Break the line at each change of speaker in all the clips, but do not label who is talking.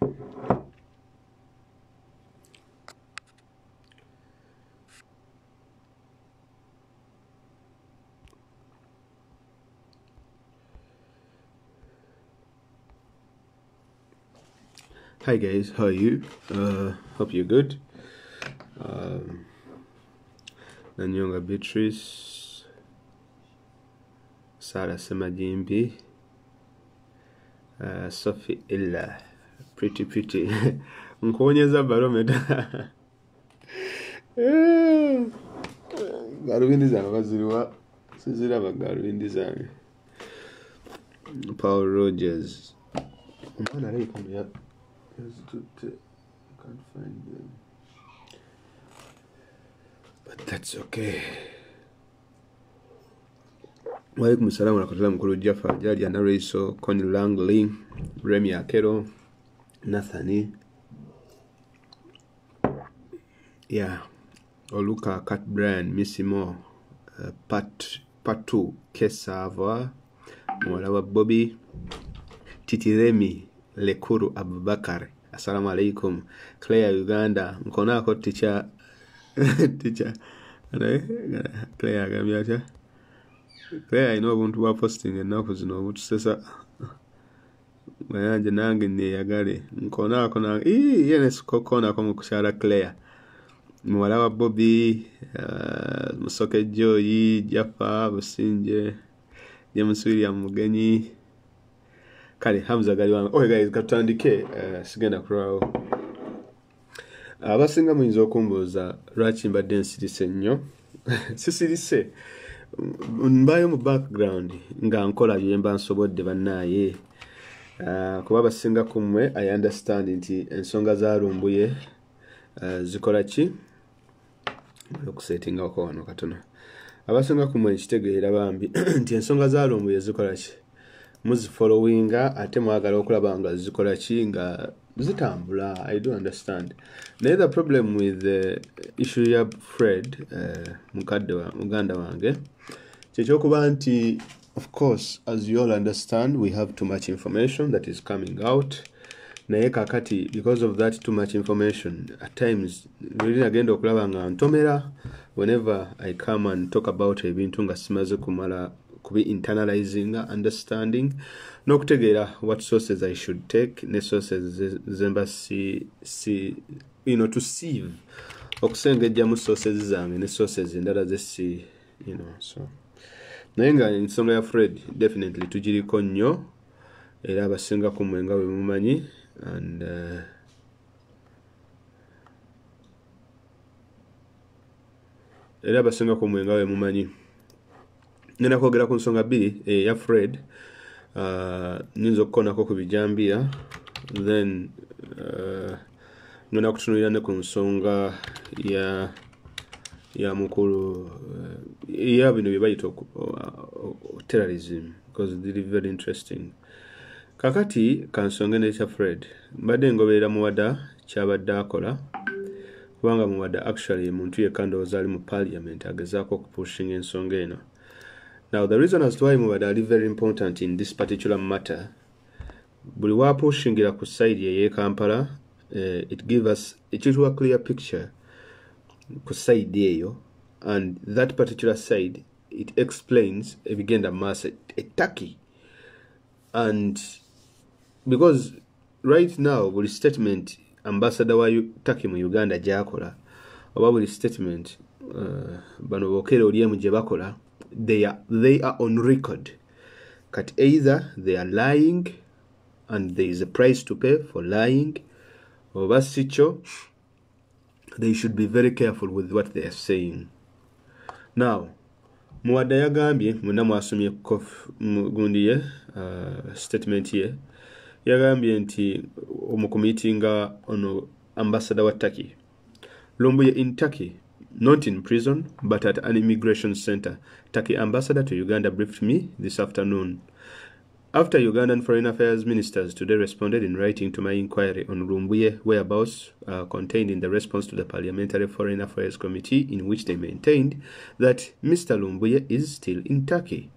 Hi guys, how are you? Hope you're good. Nanyonga Beatrice, Sarah Semajimbi, Sophie Ella, pretty Nkonyeza barometer. Garubindi zange baziriwa siziraba garubindi zange. Paul Rogers. Umwana ariko ya I can't find them. But that's okay. Walaikum salam wa rahmatullahi mkulu Jaffa Jali Anareiso, Connie Langley, Remy Akero, Nathani. Yeah. Oluka, Cat Brand, Missy Moore, Patu, Kesava, Mwalawa Bobby, Titiremi, Lekuru Abubakar. Assalamu alaikum. Claire Uganda. Mkonako teacher. Teacher. Claire Gamiacha. Claire, I know want to posting and now because no sesa. Mayanje nange ne yagale. Mkonako na yes kokona komu kushara Claire. Mwalawa Bobby, Musoke Joyi, Jaffa, Businje, James William Mugenyi. Kale Hamza gali wange. Okay guys, katandike sigenda kurao. Abasinga muyinza okumbuuza lwaki mbadde nsirise nnyo. Sisirise. Mbayo mu background nga nkola bye mba nsobodde bannaaye. Kuba abasinga kumwe I understand nti ensonga za Lumbuye zikola ki? Okusetinga ko wano katono. Abasinga kumwe kitegeera bambi nti ensonga za Lumbuye zikola ki? Muzi followinga ate mwagala okulaba nga zikola ki nga zitambula. I do understand. The problem with the issue ya Fred muganda wange kyekyokuba nti of course as you all understand we have too much information that is coming out. Naye kakati because of that too much information at times really agenda okulaba nga ntomera whenever I come and talk about ebintu nga simaze kumala kubi internalizing understanding nokutegeera what sources I should take ne sources zemba si to sieve okusengejja mu sources zange ne sources endala zesi so naye nga ensonga ya Fred definitely tugiriko nnyo era abasinga ku mwenga we mumanyi and era abasinga ku mwenga we mumanyi nina kwogera ku nsonga bbiri ya Fred nyinza okukonako ku bijambia then ngenda kutunulira ne ku nsonga ya mukulu ya bino bye bayita terrorism because it is very interesting. Kakati kansonga n'ekya Fred mbadde ngoberera muwada kyabadde akola kubanga muwada actually muntu yekka ndowooza ali mu parliament agezaako okupushinga ensonga eno. Now the reason as to why muwada ali very important in this particular matter buli wapushingira ku side ye Kampala it give us a clear picture ku side eyo and that particular side it explains ebigenda mass a Turkey and because right now buli statement ambassador wa Turkey mu Uganda jakola oba buli statement bano bokero oliemu je bakola they are on record cut either they are lying and there is a price to pay for lying or basicho they should be very careful with what they are saying. Now muwada yagambye muna mwasomye gundi statement ye yagambye nti omukumitinga ono ambassador wa Turkey Lumbuye in Turkey not in prison but at an immigration center. Turkey ambassador to Uganda briefed me this afternoon. After Ugandan Foreign Affairs ministers today responded in writing to my inquiry on Lumbuye whereabouts contained in the response to the Parliamentary Foreign Affairs Committee in which they maintained that Mr. Lumbuye is still in Turkey.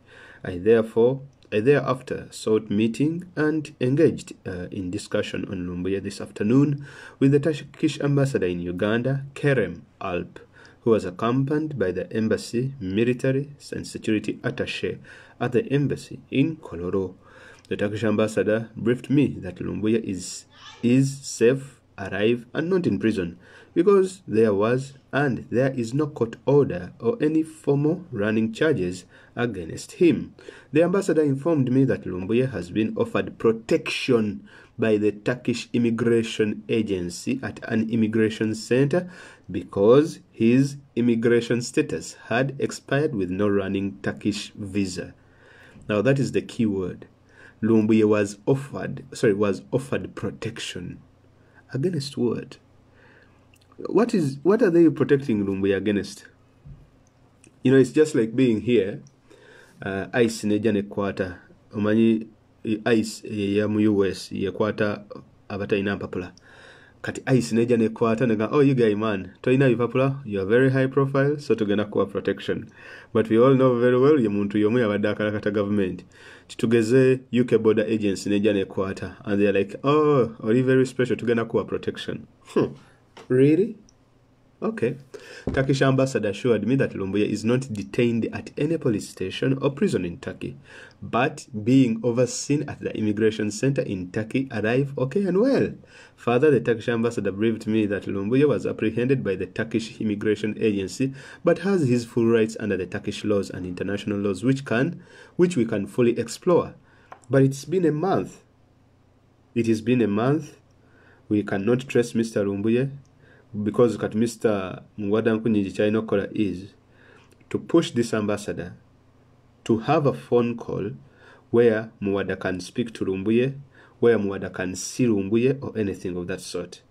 I therefore I thereafter sought meeting and engaged in discussion on Lumbuye this afternoon with the Turkish ambassador in Uganda, Kerem Alp, who was accompanied by the embassy, military and security attaché at the embassy in Koloro. The Turkish ambassador briefed me that Lumbuye is safe, alive, and not in prison because there was and there is no court order or any formal running charges against him. The ambassador informed me that Lumbuye has been offered protection by the Turkish Immigration Agency at an immigration center because his immigration status had expired with no running Turkish visa. Now that is the key word. Lumbuye was offered protection. Against what? What are they protecting Lumbuye against? You know, it's just like being here. ICE neja nekwata omanyi ICE ya mu US yekwata abatayina mpapula. Kati ICE neja nekwata nega, oh, you guy man toyina bipapula, you are very high profile, so tugenda kuwa protection. But we all know very well ye muntu yomu yabadde akalakata government. Tugeze UK border agency neja nekwata and they are like, oh, are you very special, tugenda kuwa protection. Really? Okay. Turkish ambassador assured me that Lumbuye is not detained at any police station or prison in Turkey, but being overseen at the immigration center in Turkey, alive, okay, and well. Further, the Turkish ambassador briefed me that Lumbuye was apprehended by the Turkish Immigration Agency, but has his full rights under the Turkish laws and international laws, which we can fully explore. But it's been a month. It has been a month. We cannot trace Mr. Lumbuye. Because what Mr. Mwadankunyi China Kola is to push this ambassador to have a phone call where Mwada can speak to Lumbuye, where Mwada can see Lumbuye or anything of that sort.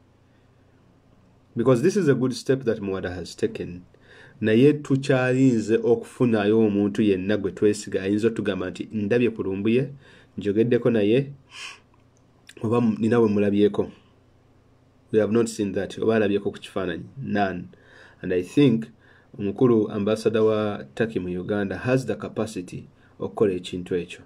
Because this is a good step that Mwada has taken. Naye tuchalinze okufunayo omuntu yenna gwe twesiga ayinza tugamba nti ndabye ku Lumbuye njogeddeko naye oba ninawe mulabyeko. We have not seen that. None. And I think Mukuru ambassador wa Turkey mu Uganda has the capacity okukola ekintu ekyo.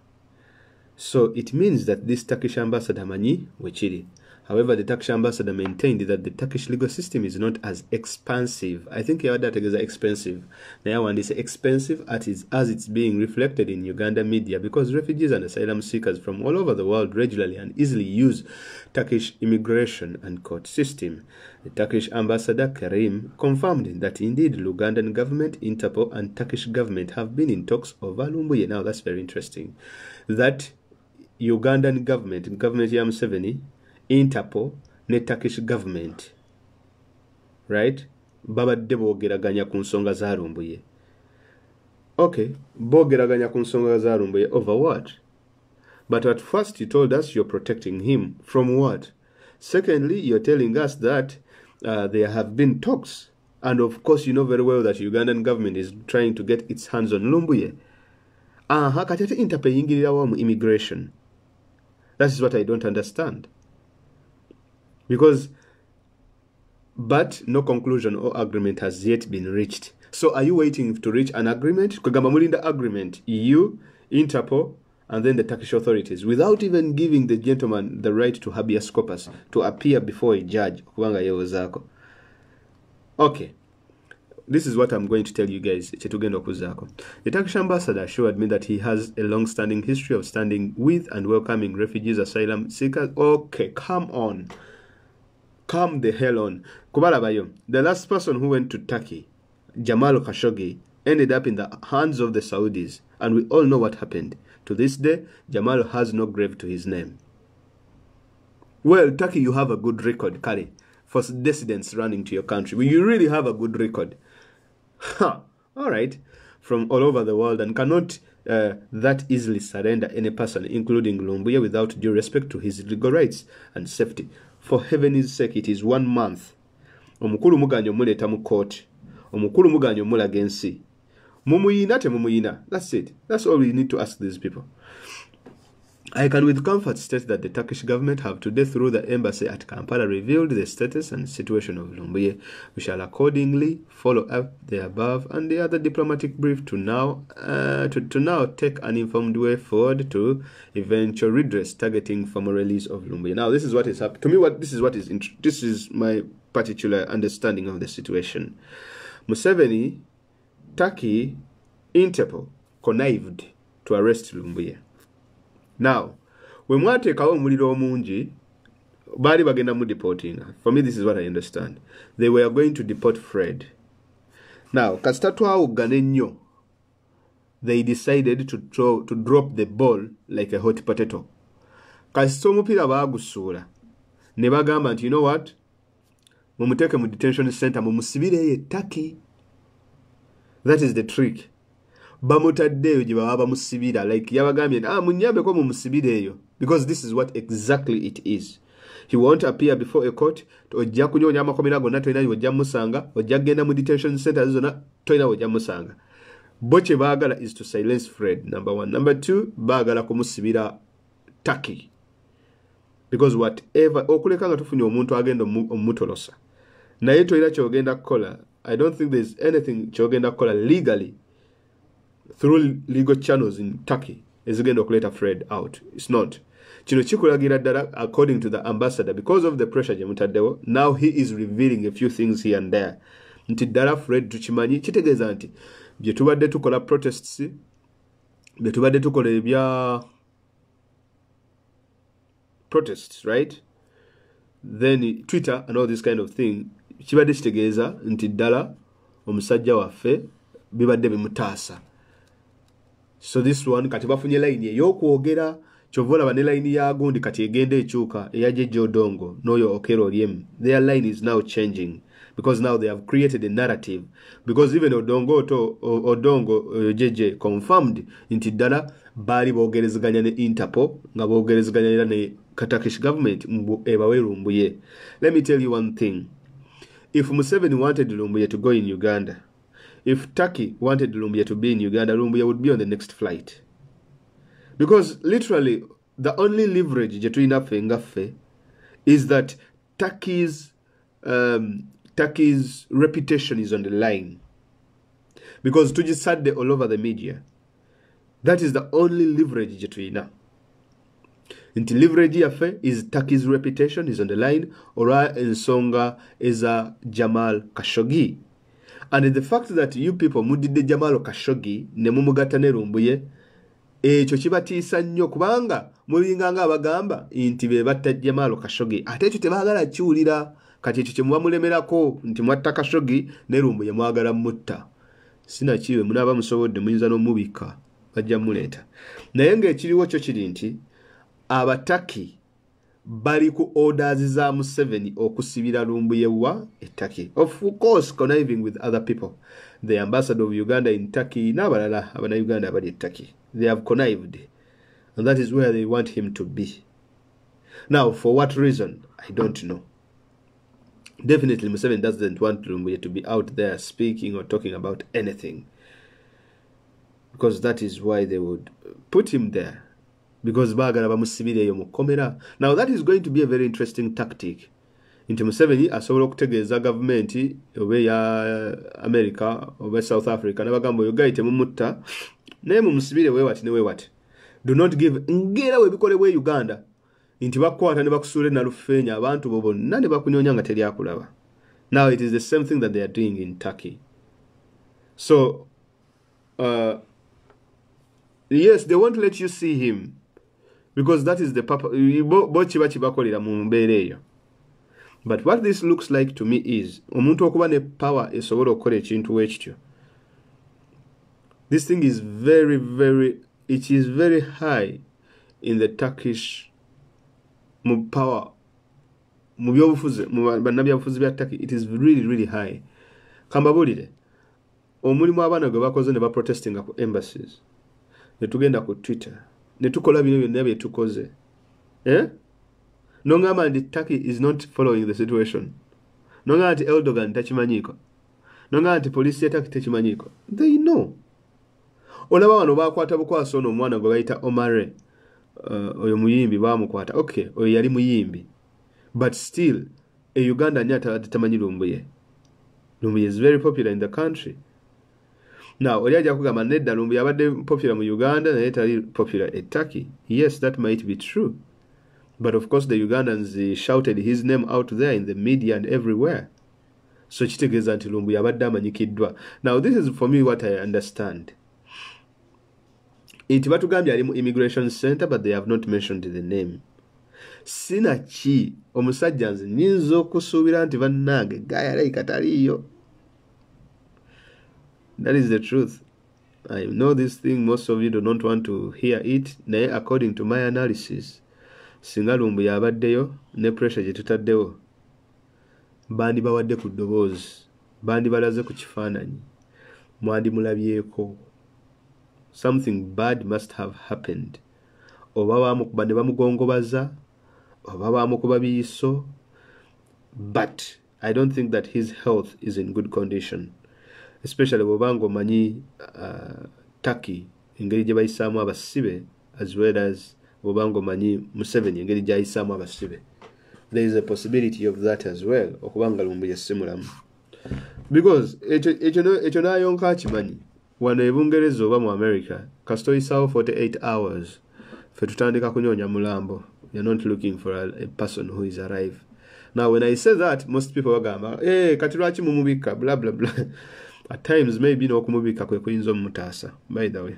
So it means that this Turkish ambassador manyi wekiri. However, the Turkish ambassador maintained that the Turkish legal system is not as expansive. I think that is expensive. Now, one is expensive as it's being reflected in Uganda media because refugees and asylum seekers from all over the world regularly and easily use Turkish immigration and court system. The Turkish ambassador Karim confirmed that indeed Ugandan government, Interpol, and Turkish government have been in talks over Lumbuye. Now, that's very interesting. That Ugandan government ya Museveni, Interpol ne Turkish government, right? Babadde boogeraganya ku nsonga za Lumbuye. Okay, boogeraganya ku nsonga za Lumbuye over what? But at first you told us you're protecting him from what? Secondly, you're telling us that there have been talks. And of course you know very well that Ugandan government is trying to get its hands on Lumbuye. Kati ate Interpol yingirirawo mu immigration. That is what I don't understand. But no conclusion or agreement has yet been reached. So are you waiting to reach an agreement? Kugamba mulinda agreement, EU, Interpol, and then the Turkish authorities, without even giving the gentleman the right to habeas corpus, to appear before a judge. Okay. This is what I'm going to tell you guys. The Turkish ambassador assured me that he has a long-standing history of standing with and welcoming refugees, asylum seekers. Okay, come on. Come the hell on. Kubalabayo, the last person who went to Turkey, Jamal Khashoggi, ended up in the hands of the Saudis. And we all know what happened. To this day, Jamal has no grave to his name. Well, Turkey, you have a good record, Kali, for dissidents running to your country. You really have a good record. All right. From all over the world and cannot that easily surrender any person, including Lumbuye, without due respect to his legal rights and safety. For heaven's sake, it is 1 month. Omukulu muganyo muleta mu court. Omukulu muganyo mulaga ensi. Mumuyina te mumuyina. That's it. That's all we need to ask these people. I can with comfort state that the Turkish government have today, through the embassy at Kampala, revealed the status and situation of Lumbuye. We shall accordingly follow up the above and the other diplomatic brief to now take an informed way forward to eventual redress targeting formal release of Lumbuye. Now, this is what is happening. To me, this is my particular understanding of the situation. Museveni, Turkey, Interpol connived to arrest Lumbuye. Now, when mwateekawo omuliro omungi, baali bagenda mu deporting. For me, this is what I understand. They were going to deport Fred. Now, kasita twawuggana ennyo, they decided to drop the ball like a hot potato. Kasita omupiira baagusuula, ne bagamba nti, you know what? Mumuteeke mu detention center, mumusibireyo Turkey. That is the trick. Bamutaddeyo gye baba bamusibira, like yabagambye munyambeko mumusibireyo, because this is what exactly it is. He won't appear before a court. Ojja kunyonya amakomera gonna toyina ojja musanga, ojja genda mu detention center zonna toyina ojja musanga. Boche baagala is to silence Fred, number one. Number two, baagala kumusibira Turkey. Because whatever okuleka nga tufunye omuntu agenda omutolosa, naye toyina kyogenda kukola. I don't think there's anything kyogenda kukola legally through legal channels in Turkey is going to let Fred out. It's not. Kino kikulagira ddala, according to the ambassador, because of the pressure gyemutaddewo, now he is revealing a few things here and there. Nti ddala Fred tukimanyi, kitegeeza nti bye tubadde tukola protests, bye tubadde tukola ebya protests, right? Then Twitter and all this kind of thing, kibadde kitegeeza nti ddala omusajja waffe bibadde bimutaasa. So this one, kati bafunye line ey'okwogera, kyovola bane line ya gundi kati egenda ekyuka eyajeje odongo n'oyo okero olyem. Their line is now changing because now they have created a narrative, because even odongo jeje confirmed nti ddala baali boogerezeganya ne Interpol nga boogerezeganya era ne Turkish government ebawe Lumbuye. Let me tell you one thing. If Museveni wanted Lumbuye to go in Uganda, if Turkey wanted Lumbuye to be in Uganda, Lumbuye would be on the next flight. Because literally, the only leverage is that Turkey's reputation is on the line. Because to just sat all over the media. That is the only leverage jetwina. Inti leverage yafe is Turkey's reputation is on the line. Ora ensonga is a Jamal Khashoggi. And the fact that you people mudide Jamal Khashoggi ne mumugata ne Lumbuye, ekyo kibatiisa nnyo kubanga mulinganga abagamba nti be batta Jamal Khashoggi, ate ekyo tebaagala kiwulira. Kati ekyo kye muba mulemerako nti mwatta Khashoggi ne Lumbuye mwagala mutta. Sina kiwe munaaba musobodde muyinza n'omubika bajja muleeta. Naye ng'ekiriwo kyo kiri nti abataki bali ku orders za Museveni okusibira Lumbuye wa Turkey. Of course, conniving with other people. The ambassador of Uganda in Turkey, n'abalala abana Uganda abali Turkey. They have connived. And that is where they want him to be. Now, for what reason? I don't know. Definitely, Museveni doesn't want Lumbuye to be out there speaking or talking about anything. Because that is why they would put him there. Because bagala bamusibireyo mukomera. Now that is going to be a very interesting tactic. Inti Museveni asobola okutegeeza government obe ya America obe South Africa nabagamba oyo gaite mumutta naye mumusibire wewati ne wewati. Do not give ngera webikolebwe Uganda. Inti bakwata ne bakusuule na lufeenya abantu bo bonna ne bakunyonya nga teri akulaba. Now it is the same thing that they are doing in Turkey. So yes, they won't let you see him. Because that is the purpose. But what this looks like to me is omuntu okuba ne power esobola okukola ekintu ekityo. This thing is it is very high in the Turkish power. Mu byobufuzi, mu bannabyabufuzi bya Turkey, it is really high. Kambabulire, omulimu abaana gwe bakoze ne baprotestinga ku embassies. Ne tugenda ku Twitter. Netukola bino byonna bye tukoze. Nongamba nti Turkey is not following the situation. Nongamba nti Erdogan takimanyiko. Nongamba nti police ya Turkey takimanyiko. They know. Olaba wano bakwata bukwaso ono omwana gwe bayita Omare. oyo muyimbi bamukwata. Okay, oyo yali muyimbi. But still, a Uganda nyata tamanyi Lumbuye. Lumbuye is very popular in the country. Now, oliaja kugamba nedda Lumbuye abadde popular mu Uganda naye tali popular at Turkey. Yes, that might be true. But of course, the Ugandans shouted his name out there in the media and everywhere. So kitegeeza nti Lumbuye abadde amanyikiddwa. Now, this is for me what I understand. Inti batugambye ali mu immigration center, but they have not mentioned the name. Sina ki omusajja nze nyinza okusuubira nti bannange gaya like taliyo. That is the truth. I know this thing, most of you do not want to hear it. Naye according to my analysis, singa Lumbuye abaddeyo ne pressure gye tutaddewo, bandi bawadde ku ddoboozi, bandi balaze ku kifaananyi, mwandi mulabyeko. Something bad must have happened. Oba bamukuba ne bamugongobaza, oba bamukuba biyiso. But I don't think that his health is in good condition. Especially bw'obanga omanyi Turkey engeri gye bayisaamu abasibe, as well as bw'obanga omanyi Museveni engeri gy'ayisaamu abasibe. There is a possibility of that as well, okubanga Lumbuye si mulamu. Because ekyo n'ayonka akimanyi. Wano e Bungereza oba mu America, kasita oyisaawo 48 hours, fe tutandika kunyonya mulambo. You're not looking for a person who is alive. Now, when I say that, most people bagamba, kati lwaki mumubika, blah, blah, blah. At times, maybe n'okumubika kwe kuyinza omutaasa, by the way.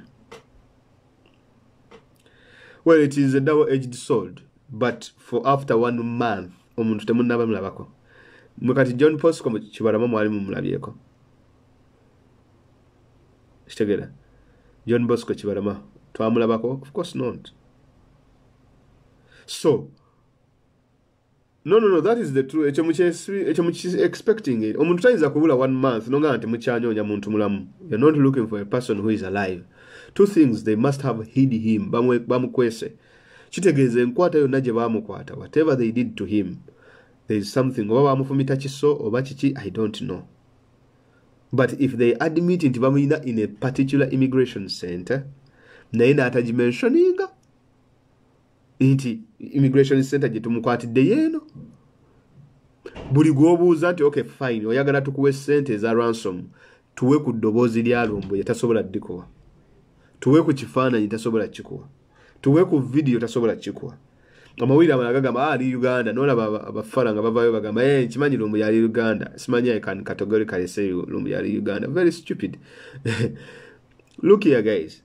Well, it is a double-edged sword, but for after 1 month, omuntu temunnaba mulabako. Mukati John Bosco Kibalama mwali mumulabyeko. Kitegera. John Bosco Kibalama twamulabako? Of course not. So, no, that is the truth. Ekyo muki expecting it. Omuntu tayinza kubula 1 month nonga nti mukyanyonya muntu mulamu. You're not looking for a person who is alive. Two things, they must have hid him. Bamukwese. Kitegeeza enkwata yonna gye bamukwata. Whatever they did to him, there is something. Oba bamufumita kiso oba kiki, I don't know. But if they admit nti bamuyina in a particular immigration center, naye n'atagimensioninga nti immigration center gye tumukwatidde yeeno, buli gwobuuza nti okay fine, oyagala tukuwe ssente eza ransom, tuwe ku ddoboozi lya Lumbuye tasobola ddikuwa, tuwe ku kifaananyi tasobola kikuwa, tuwe ku video tasobola kikuwa. Amawulire amalala gagamba ali Uganda, n'olaba abafala nga bavayo bagamba nkimanyi Lumbuye ali Uganda. Simanyi I can categorically say Lumbuye ali Uganda. Very stupid. Look here guys,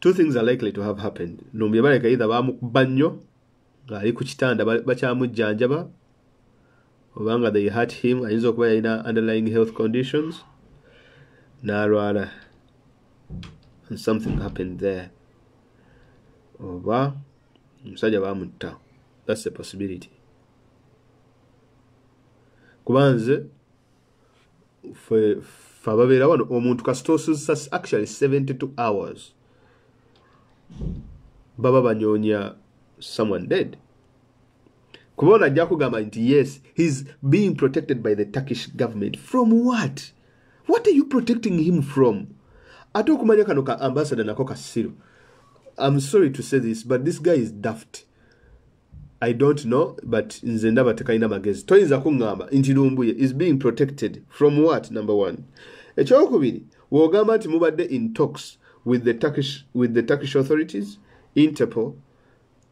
two things are likely to have happened. Lumbuye baleka either bamukuba nnyo ng'ali ku kitanda bakyamujjanjaba, obanga they hurt him, ayinza okuba yalina underlying health conditions n'alwala and something happened there, oba musajja bamutta. That's a possibility. Kubanze fe ababeera wano omuntu kasita osuza actually 72 hours baba banyonya someone dead. Kubona ajja kugamba nti yes, he's being protected by the Turkish government. From what? What are you protecting him from? Ate okumanya kano ka ambassador nako kasiro. I'm sorry to say this, but this guy is daft. I don't know, but nze ndaba tekaina magezi. Toyinza kungamba nti Lumbuye is being protected from what? Number one. Ekyokubiri, wogamba nti mubadde in talks with the Turkish authorities, Interpol,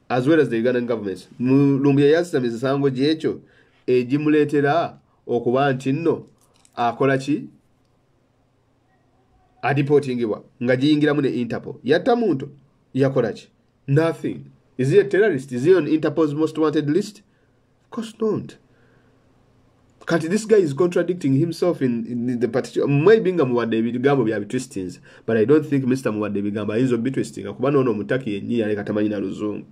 as well as the Ugandan government. Lumbuye yazisa misango gyekyo egimuleetera okuba nti nno akola ki? Adipotingibwa nga giyingiramu ne Interpol. Yatta muntu yakola ki? Nothing. Is he a terrorist? Is he on Interpol's most wanted list? Of course not. Kati this guy is contradicting himself in the particular. Maybe Muwadde ebigambo bya bitwistings, but I don't think Mr. Muwadde ebigambo ayinza bitwisting akuba nono mutaki yenyi yale katamanyi na luzungu.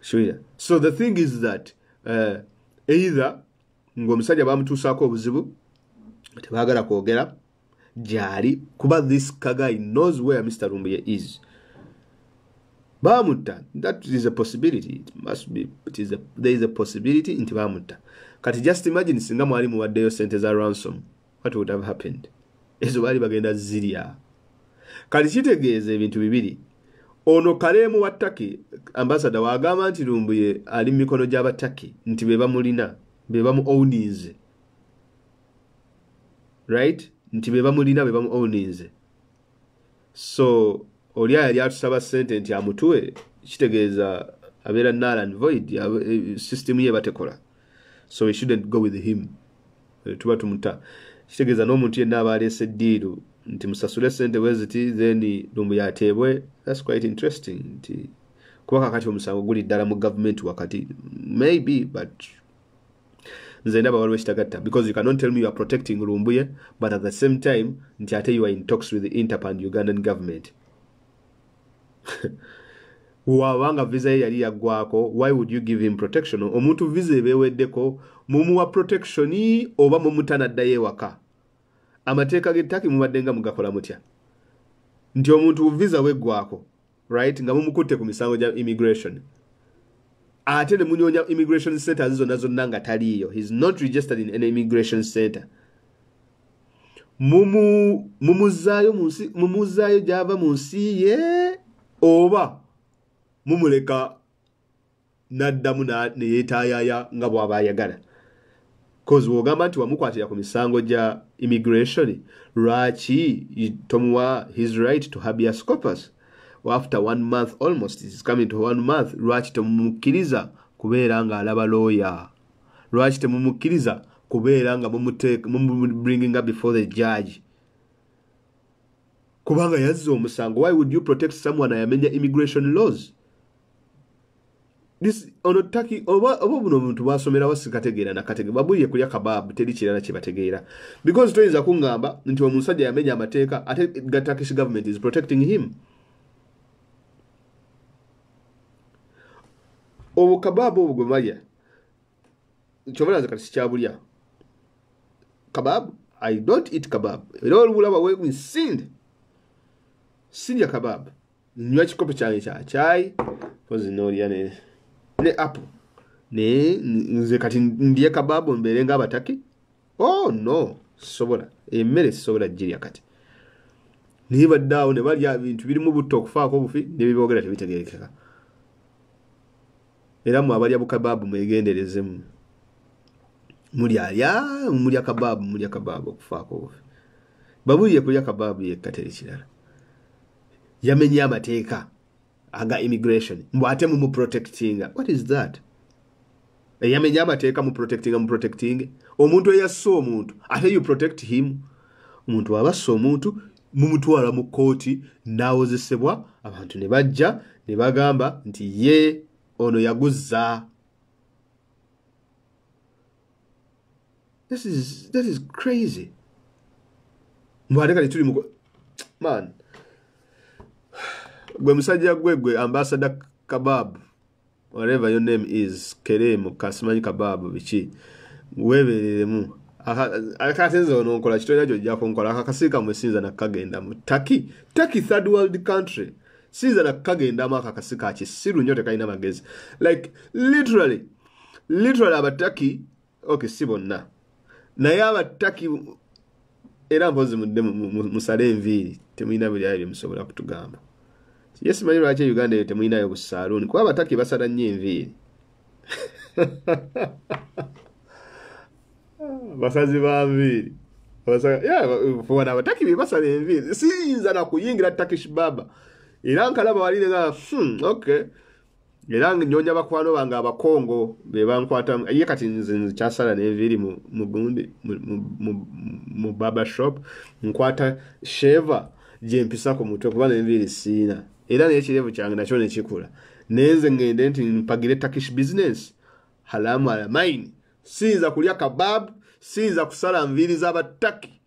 Sure. So the thing is that either ng'omusajja bamutuusaako obuzibu tebaagala kwogera gyali kuba this guy knows where Mr. Lumbuye is. Bamutta, that is a possibility. It must be. There is a possibility nti bamutta. Kati just imagine singa mwali muwaddeyo sente za ransom. What would have happened? Ezo bali bagenda zirya. Kati kitegeeza ebintu bibiri. ono Kalemu wa Turkey ambassador wagamba nti Lumbuye ali mikono gy'aba Turkey nti beba mulina beba mu owninze, right, nti beba mulina beba mu owninze. So oli yali atusaba sente nti amutuwe, kitegeeza abeera null and void, system ye batekola, so we shouldn't go with him. Tuba tumuta kitegeeza n'omuntu yenna aba aleese eddiiru nti musasule sente weziti then Lumbuye ateebwe. That's quite interesting nti kuba kakati omusango guli ddala mu government wakati, maybe, but nze ndaba waliwo ekitagatta, because you cannot tell me you are protecting Lumbuye but at the same time nti ate you are in talks with the Interpol and Ugandan government. Wawanga visa ye yali yaggwako, why would you give him protection? Omuntu visa ebeeweddeko mumuwa protection oba mumutanaddayo ewaka? Amateeka g'ettaki mubadde nga mugakola mutya? Nti omuntu visa weggwako, right, nga mumukutte ku misango gya immigration, ate ne munyonya immigration centers zonna nga taliiyo, he's not registered in any immigration center, mumuzaayo gy'ava mu nsi ye oba mumuleka naddamu ne yeetaayaya nga bw'aba ayagala? Because wogamba nti wamukwatira ku misango gya immigration, lwaki tomuwa his right to habeas corpus? After 1 month almost, it's coming to 1 month, lwaki temumukkiriza kubeera nga alaba lawyer? Lwaki temumukkiriza kubeera nga bringing up before the judge? Kubanga yazza omusango. Why would you protect someone ayamenya immigration laws? This ono Turkey oba buno omuntu basomera wasikategeera nakategeera babuye kulya kababu teri kirala kye bategeera, because toyinza kungamba nti omusajja yamenya amateeka ate Turkish government is protecting him. Obu kababu obwo gwemalya kyobala zakati sikyabulya kababu. I don't eat kebab. Era olulaba wemisinde sirya kebab. Nywa kikopo kyange kya chai pozi n'olya ne apple nze kati ndye kebab mbeere nga Abataki? Oh no, sobola emmere sobola girya kati. Naye baddaawo ne balya ebintu birimu butto okufaako obufi ne biboogera tebitegeerekeka. Era mu abalya bukababu mwegenderezemu. Mulya kababu okufaako obufi. Babuye kulya kababu yekka teri kirala. Yamenya amateeka aga immigration. Mbwate mu protecting. What is that? Yamenya amateeka mu protecting. Omuntu eyasso omuntu ate you protect him. Omuntu abasso omuntu mumutwala mu kooti n'awozesebwa, abantu ne bajja ne bagamba nti ye ono yaguzza. That is crazy. Mbwate kali tuli mu man. Gwe musajja gwe ambassador Kabab, whatever your name is, Keremu Kasimanyi Kabab bichi webereremu akatenza ononkola kitolera jojja konkola akakasika mwesinza nakagenda mu Turkey third world country sinza nakagenda mu akakasika akisiru nyote kalina magezi, like literally Abataki, okay sibonna naye Abataki era mpozi musale enviiri temulina buli ali musobola kutugamba. Yes, manyi lwaki Uganda temulinayo busaluuni kuba Abataki basala nnyo enviiri. Basazi ba nviiri fona Abataki basala enviiri siyinza na kuyingira Turkish baba era nkalaba walire nga okay era nyonya bakwano bange Abakongo be bankwata ye kati nze kyasala n'enviiri mu gundi mu barber shop nkwata sheva je mpisa ku mutwe kuba n'enviiri siina. Era n'ekirevu kyange nakyo ne kikula. Nenze ngende nti mpagire Turkish business. Halamu ala mine. Sinza kulya kebab, sinza kusala nviiri z'Abataki.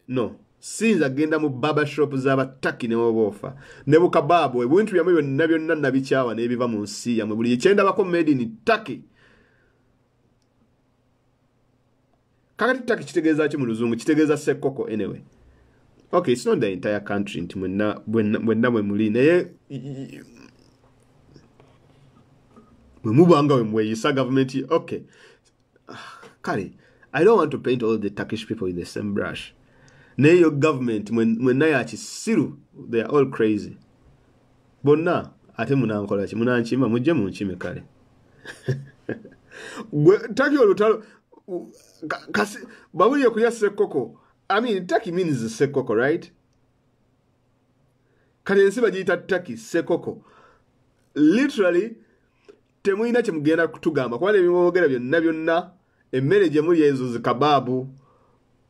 No, sinza genda mu barber shop z'Abataki ne obofa. Ne bu kebab ebintu byamwe byonna nabikyawa n'ebiva mu nsi yamwe buli kyenda bako made in Turkey. Kakati Turkey kitegeeza ki mu luzungu? Kitegeeza sekoko anyway. Okay, it's not the entire country nti mwenna mwe muli naye mubanga mweyisa government. Okay, kale I don't want to paint all the Turkish people in the same brush. Naye your government mwenna ya kisiru, they are all crazy. bonna ate munankola ki munankima mujje munkime kale Turkey olutalo kasi babuye kulya sekoko. I mean Turkey means sekoko, right? Kale ensi bagiyita Turkey sekoko. Literally temuyina kyemugenda kutugamba kubanga ebimwogera byonna emmere gye muli ezo zikababu.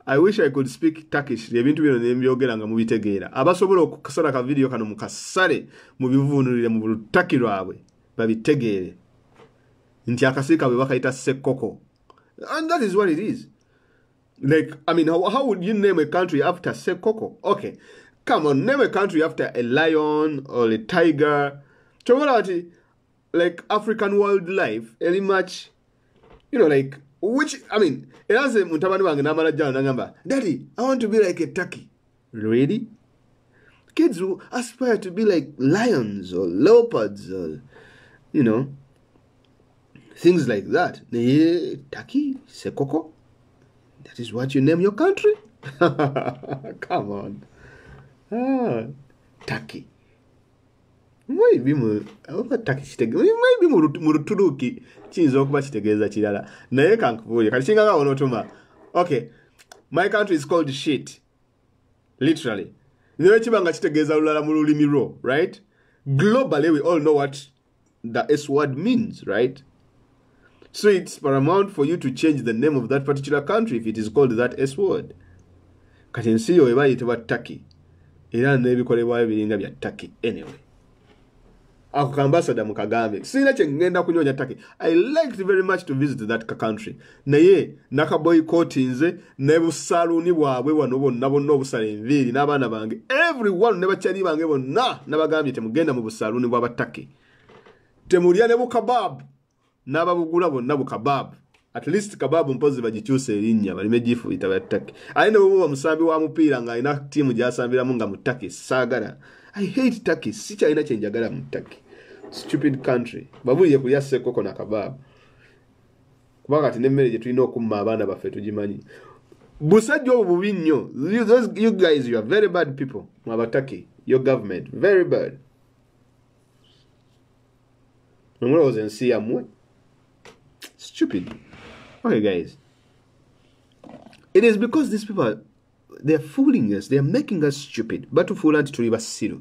I wish I could speak Turkish. Ebintu bino nembyogera nga mubitegeera. Abasobola okusala ka video kano mukasale mubivunulire mu Lutaki lwabwe babitegeere. Nti akasika bwe bakayita sekoko. And that is what it is. Like, I mean, how would you name a country after sekoko? Okay, come on, name a country after a lion or a tiger. Chocolate, like African wildlife, very much, you know, like, which, I mean, it has a mutabani wange namala jana nangamba, Daddy, I want to be like a turkey. Really? Kids who aspire to be like lions or leopards or, you know, things like that. Turkey, sekoko. That is what you name your country? Come on. Turkey. Maybe Muruturuki kiyinza okuba kitegeeza kirala naye kankubuulye kati kingaga onotuma. Okay, my country is called shit, literally. Naye kibanga kitegeeza lulala mu lulimi lwo, right? Globally we all know what the S word means, right? So it's paramount for you to change the name of that particular country if it is called that S word. Kati ensi yo eba yitibwa Turkey era n'ebikolebwayo biringa bya Turkey anyway. Ako kambasada mukagambe sina kye ngenda kunyonya Turkey. I liked very much to visit that country. Naye naka boycott nze ne busaluni bwabwe wano bonna bonna obusala enviiri n'abaana bange everyone ne bakyali bange bonna nabagambye temugenda mu busaluni bw'aba Turkey. Temulya ne bukabab n'ababugula bonna bukabab. At least kababu mpozi bagikyuse erinnya balime gifu itaba Turkey. Ayina bwo musambi wa mupiira nga ina timu gyasambiramu nga mu Turkey sagala. I hate Turkey. Sicha ina chenjagala mu Turkey. Stupid country. Babuye kulya sekoko na kababu. Kubanga ati nemmere gye tulina okumma abaana baffe tugimanyi. Busajja obubi nnyo. You guys, you are very bad people. Mwaba Turkey. Your government. Very bad. Nomulowooza ensi yammwe. Stupid. Okay, guys. It is because these people, they're fooling us. They're making us stupid. Batufuula nti tuli basiru.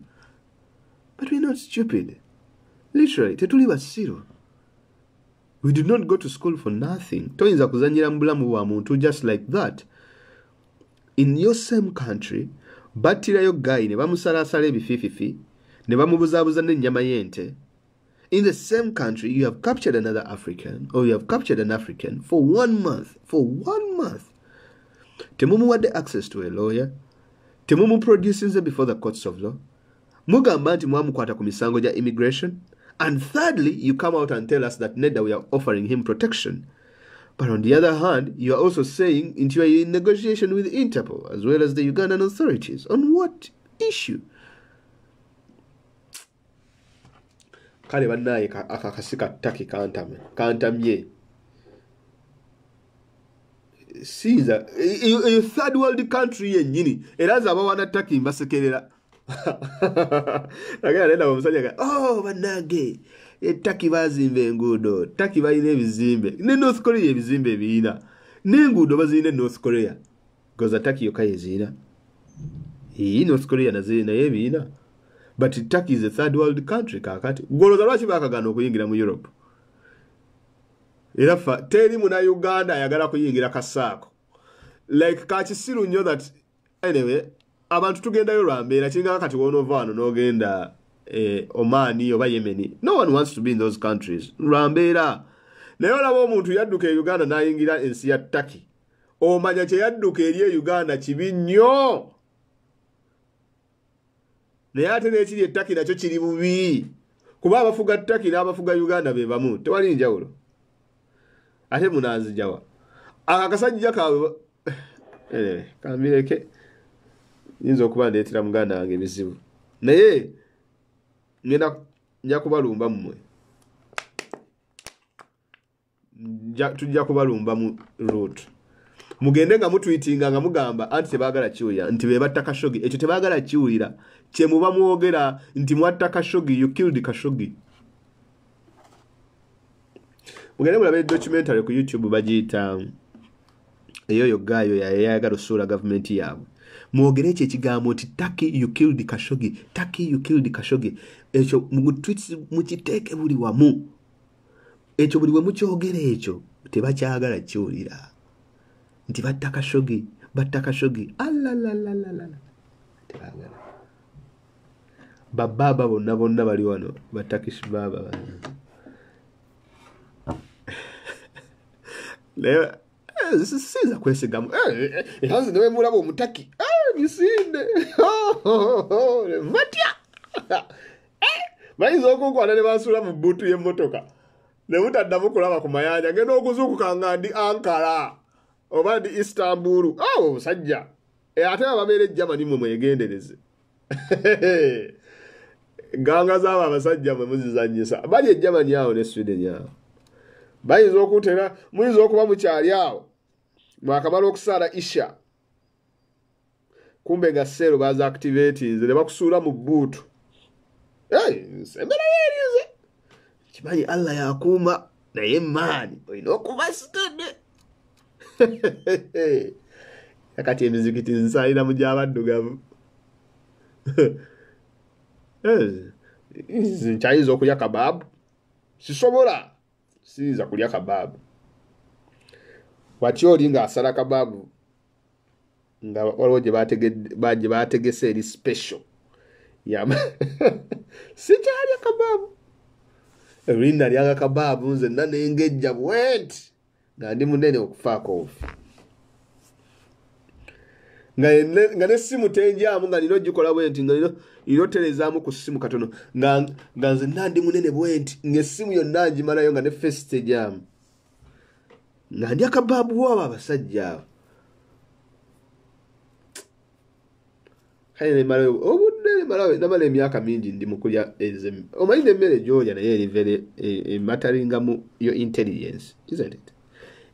But we're not stupid. Literally, tetuli basiru. We did not go to school for nothing. Toyinza kuzanyira mu bulamu bwa muntu just like that. In your same country, battirayo guy ne bamusalasala ebifififi, ne bamubuzaabuza n'ennyama y'ente. In the same country, you have captured another African, or you have captured an African for 1 month. For 1 month. Temumu wadde access to a lawyer. Temumu producing before the courts of law. Mugamba nti mwamukwata ku misango gya immigration. And thirdly, you come out and tell us that Neda, we are offering him protection. But on the other hand, you are also saying you are in negotiation with Interpol, as well as the Ugandan authorities. On what issue? Kale bannaye akakasika Turkey kantamye. Siza a third world country yennyini era zabawana Turkey mbasekerera. Nagala nenda omusajja ga bannange Turkey bazimba enguudo, Turkey balina ebizimbe ne North Korea ebizimbe ebiina n'enguudo bazirina North Korea goza Turkey yokka yeziina. North Korea naye ebiina. But Turkey is a third world country kakati. Goloza lwaki bakagana okuyingira mu Europe. Era teri muna Uganda ayagala kuyingira kasaako. Like kakisiru nnyo that anyway abantu tugendayo lwambeera kinga kati wonova wano n'ogenda Omani oba Yemeni. No one wants to be in those countries. Lwambeera. Naye olaba omuntu yadduka e Uganda n'ayingira ensi ya Turkey. Omanya kye yadduka eri e Uganda kibi nnyo. Naye ate n'ekiri e Turkey nakyo kiri bubi. Kuba abafuga Turkey n'abafuga Uganda be bamu. Tewali njawulo. Ate munanzijawa. Akasajja kaabwe kambireke. Yinza okuba ndeetera muganda wange ebizibu. Naye nja kubalumba mmwe. Tujja kubalumba mu route. mugende nga mutweetinga nga mugamba anti tebaagala kiwulira nti be batta Khashoggi ekyo tebaagala kiwulira kye muba mwogera nti mwatta Khashoggi you killed Khashoggi. Mugende mulabe documentary ku YouTube bagiyita eyo yoggayo yayagala osuula gavumenti yaabwe mwogere ekyo ekigambo nti Turkey you killed Khashoggi Turkey you killed Khashoggi ekyo mukiteeke buli wamu ekyo buli we mukyogera ekyo tebakyagala kiwulira nti batta Khashoggi alalalalala tebaagala bababa bonna bali wano batakish baba leo siza kwesigamu hanze newe mulabo omutaki nisinde matya bayinza okukwana ne basula mu butu y'emmotoka ne mutaddamu kulaba ku mayanja ngenda okuzuukuka nga ndi Ankara oba ndi Istanbul musajja ate ababeera Germany mwe mwegendereze ganga z'abo abasajja mwe muzizanyisa bali Germany awo ne Sweden awo bayinza okutera muyinza okuba mukyali awo mwakamala okusaala isha kumbe nga sero baza activities ne bakusuula mu buutu sembera yeerize kimanyi Allah yakuuma naye maani olina okuba sitede yakati emizikiti nsaalira mu gy'abaddugavu nkyayinza okulya kababu sisobola siyinza kulya kababu watyo oli ng'asala kababu nga waliwo gye baategese eri special sikyalya kababu erinna lyanga kababu nzenna nengejja bwenti nga ndi munene okufaako ofi nga nessimu tenjaamu nga nina ogikola bwenti nga nina oterezaamu ku ssimu katono nga nzenna ndi munene bwenti ng'essimu yonna ngimalayo nga ne fesi tejaamu nga ndi akababu wabo abasajja abo kale nemalayo obudde namala emyaka mingi ndi mu kulya ezemi omanyi n'emmere gy'olya naye eri very matteringa mu your intelligence isn't it?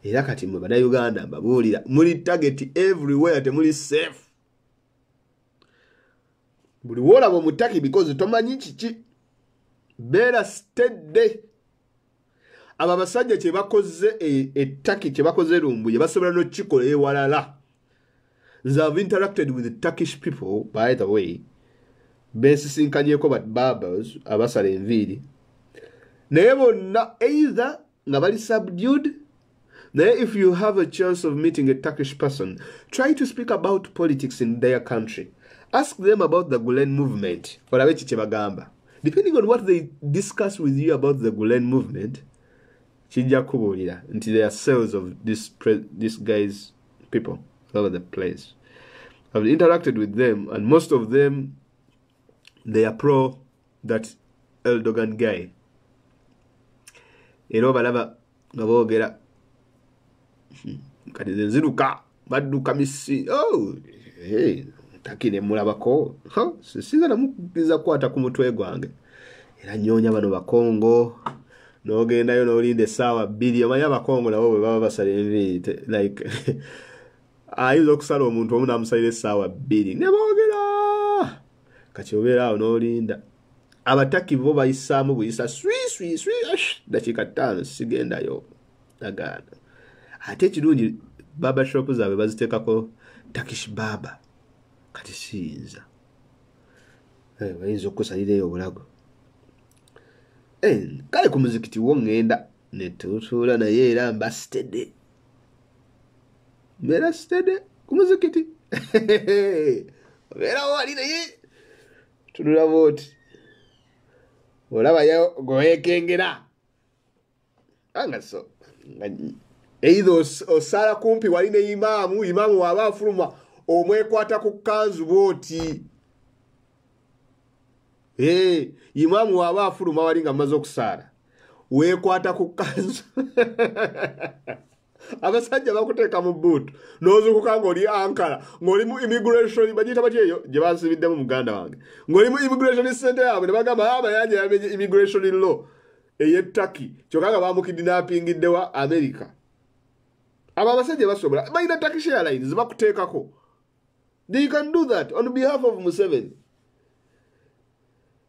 Era kati mwe bannayuganda mbabuulira muli target everywhere temuli safe buli woolaba omutaki because tomanyi kiki beera steady abo abasajja kye bakoze ettaki kye bakoze Lumbuye basobola n'okikola ewalala. Nze I've interacted with the Turkish people by the way beesisinkanyeko barbers abasala enviiri naye bonna either nga bali subdued. Now, if you have a chance of meeting a Turkish person, try to speak about politics in their country. Ask them about the Gulen movement. Depending on what they discuss with you about the Gulen movement, until they are cells of this guy's people all over the place. I've interacted with them, and most of them, they are pro that Erdogan guy. You know, balaba kati nziruka badduka misi takine mulabako sisinga namukiza kwata ku mutwe gwange era nyonya bano bakongo n'ogendayo n'olinda essaawa 2 omanyi abakongo nabo bwe baba basala enviiri like ayinza okusala omuntu omu n'amusalira essaawa 2 ne boogera kati obeera awo n'olinda abataki bo bayisaamu buyisa swi dakiika 5 sigendayo nagaana ate ekirungi baba shop zaabwe baziteekako Turkish baba kati siyinza bayinza okusalirayo obulago kale ku muzikiti wo ngenda netutuula naye era mba stede mbeera stede ku muzikiti obeera wali naye tunula booti olabayo gweekengera anga so either osala kumpi wali ne imamu waba afuluma omwekwata ku kanzu bwoti imamu waba afuluma wali nga amaze okusaala weekwata ku kanzu abasajja bakuteeka mu buutu n'ozuukuka ng'oli Ankara ng'oli mu immigration bagiyita batyeyo gye bansibiddemu muganda wange ng'oli mu immigration center yaabwe ne bagamba amayanja yamenye immigration law ey'ettaki kyokka nga bamukidinappingiddewa America aba abasajja basobola balina Turkish Airlines bakuteekako. They can do that on behalf of Museveni.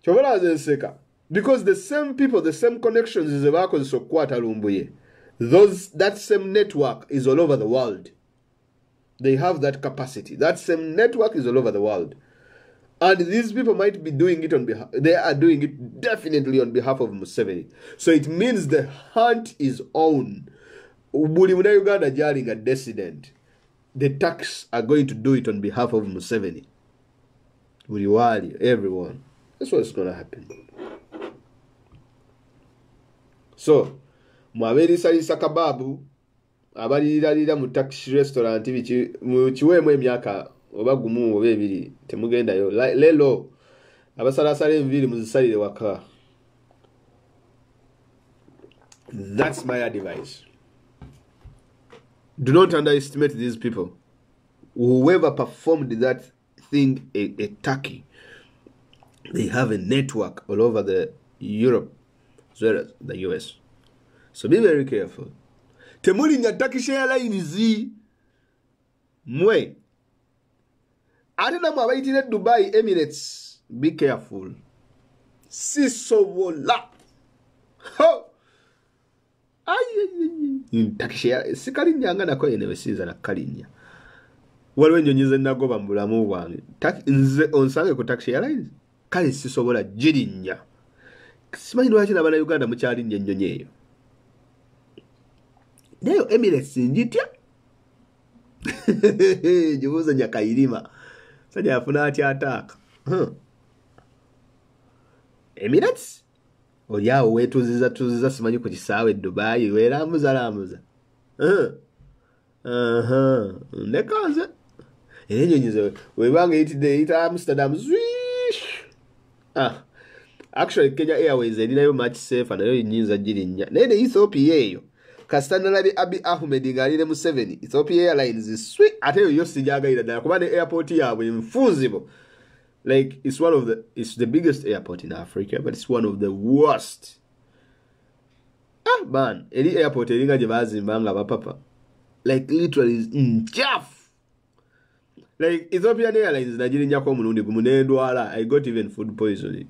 Chobola azenseka. Because the same people, the same connections is abakozesa okukwata Lumbuye. That same network is all over the world. They have that capacity. That same network is all over the world. And these people might be doing it on behalf, they are doing it definitely on behalf of Museveni. So it means the hunt is on. Buli muna Uganda jaring a dissident. The Turks are going to do it on behalf of Museveni. Buli wali, everyone. That's what's going to happen. So, mwaberisalisa kababu, abalirira mu taxi restaurant mu kiwemu emyaka oba gumu oba ebiri temugendayo lelo abasalasala enviri muzisalire waka. That's my advice. Do not underestimate these people. Whoever performed that thing a Turkey, they have a network all over the Europe as well as the US. So be very careful. Temulinya Turkish Airlines mwe. Atena mwabaitire Dubai Emirates. Be careful. Sisobola. Ho. Turkish Airlines. Sikalinya nga nako yenewe siza na kalinya. Waliwo ennyonyi ze nagoba mu bulamu bwange. Nze onsange ku Turkish Airlines. Kale sisobola girinnya. Simanyi lwaki n'abana Uganda mukyalinya ennyonyi eyo. Nayo Emirates njitya. Jibuza nyakairima. Sajja yafuna atya ataaka. Emirates? Olyawo weetuziza simanyi ku kisaawe Dubai weerambuza. Nekanze. Era ennyonyi ze webanga eyita Amsterdam zwish. Actually Kenya Airways erinayo much safer nayo yinyinza girinnya. Naye ne Ethiopia eyo kasitani labi Abiy Ahmed ng'alire mu 7 Ethiopia Airlines is sweet. Ate yo sijagayira ddala kuba ne airport yaabwe nfunzibo. Like it's the biggest airport in Africa, but it's one of the worst. Man, eri airport eringa gye bazimba nga bapapa. Like literally nchafu. Like Ethiopian Airlines nagirinnyako omulundi gumu n'endwala. I got even food poisoning.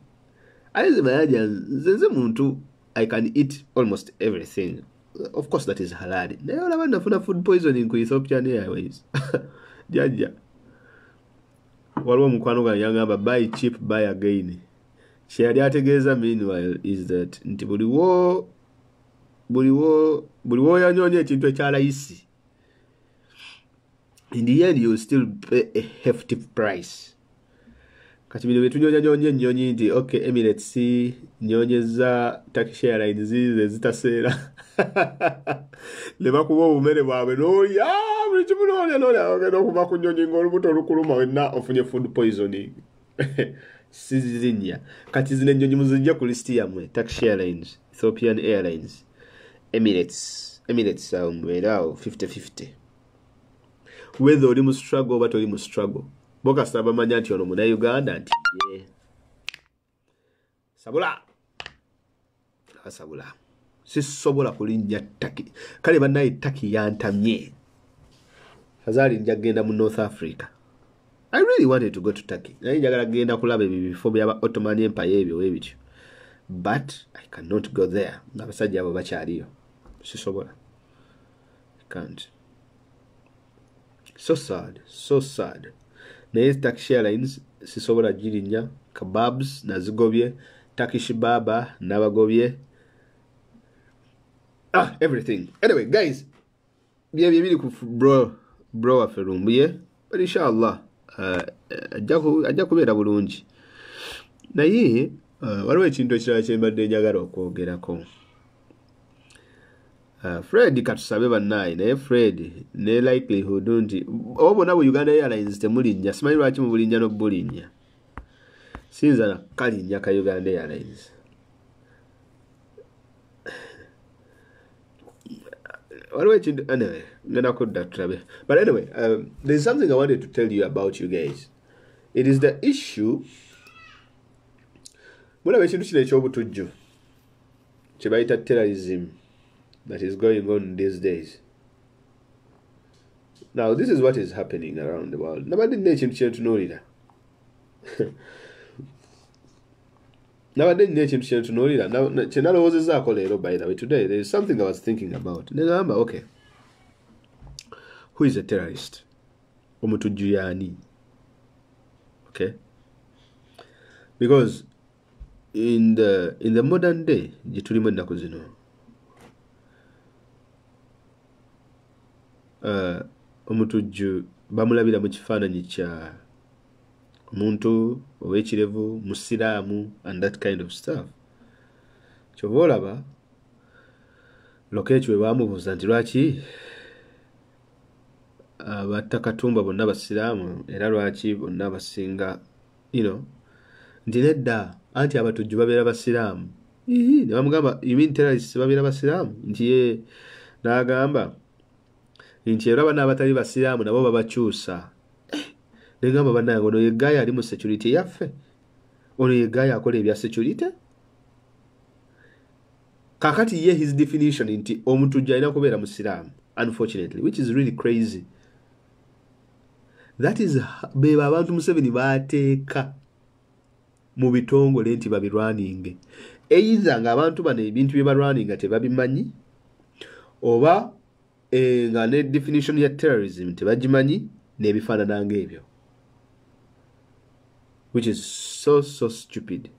Alizimayaja nze muntu I can eat almost everything. Of course that is halal. Naye olaba nafuna food poisoning ku Ethiopian Airways. Jaja. Waliwo mukwano gwange yangamba buy cheap buy again. Kyeyali ategeeza meanwhile is that nti buliwo yanyonya ekintu ekya layisi. In the end you still pay a hefty price. Kati bino betunyonya ennyonyi nti okay Emirates nnyonyeza Turkish Airlines zitaseera. Ne bakuba obumere bwabwe n'olya buli kimu n'olya ogenda okuva ku nnyonyi ng'olubuto olukuluma wenna ofunye food poisoning. Sizirinnya. Kati zino ennyonyi muzijja ku listi yammwe. Turkish Airlines, Ethiopian Airlines, Emirates mbeeraawo 50-50. Whether oli mu struggle oba toli mu struggle. Boka sabamanya nti ono muna Uganda nti sabula. Sisobola kulinnya Turkey. Kale bannaye Turkey yantamye. Fazali njagenda mu North Africa. I really wanted to go to Turkey. Naye njagala genda kulaba ebifo byaba Ottoman Empire ebyo ebityo. But I cannot go there. Abasajja abo bakyaliyo. Sisobola. I can't. So sad. Naye Turkish Airlines sisobola girinnya. Kebabs nazigobye. Turkish baba nabagobye. Everything. Anyway, guys, bye ku bro waffe Lumbuye. But inshallah, ajja kubeera bulungi. Naye waliwo ekintu ekirala kye mbadde njagala okwogerako. Fred katusabe bannaye naye Fred ne likelihood nti obona bu Uganda Airlines temulinnya. Simanyi lwaki mubulinnya n'obulinnya. Sinza na kalinnya ka Uganda Airlines. Anyway, but anyway, there's something I wanted to tell you about you guys. It is the issue. Terrorism that is going on these days. Now, this is what is happening around the world. Nobody needs to know it. Nobody needs to know it. Now, Chenalo was a by the way. Today, there is something I was thinking about. Okay. Who is a terrorist? Omutujuyani. Okay. Because in the modern day, jitulimenda kuzino. Omutujju bamulabira mu kifaananyi kya omuntu ow'ekirevu musiraamu and that kind of stuff. Kyova olaba Lokech we bamubuuza nti lwaki abatta Katumba bonna basiraamu era lwaki bonna basinga nti nedda anti abatujju babeera basiraamu. Ne bamugamba you mean terrorists babeera basiraamu? Nti ye n'agamba nti era bana abatali basiraamu nabo babakyusa. Negamba bannange ono ye guy ali mu security yaffe? Ono ye guy akola ebya security? Kakati ye his definition nti omutujju alina kubeera musiraamu, unfortunately, which is really crazy. That is beba abantu Museveni baateeka mu bitongole nti babirwaninge. Either nga abantu bano ebintu bye barwaninga tebabimanyi oba nga ne definition ya terrorism tebagimanyi n'ebifaanana ng'ebyo, which is so stupid.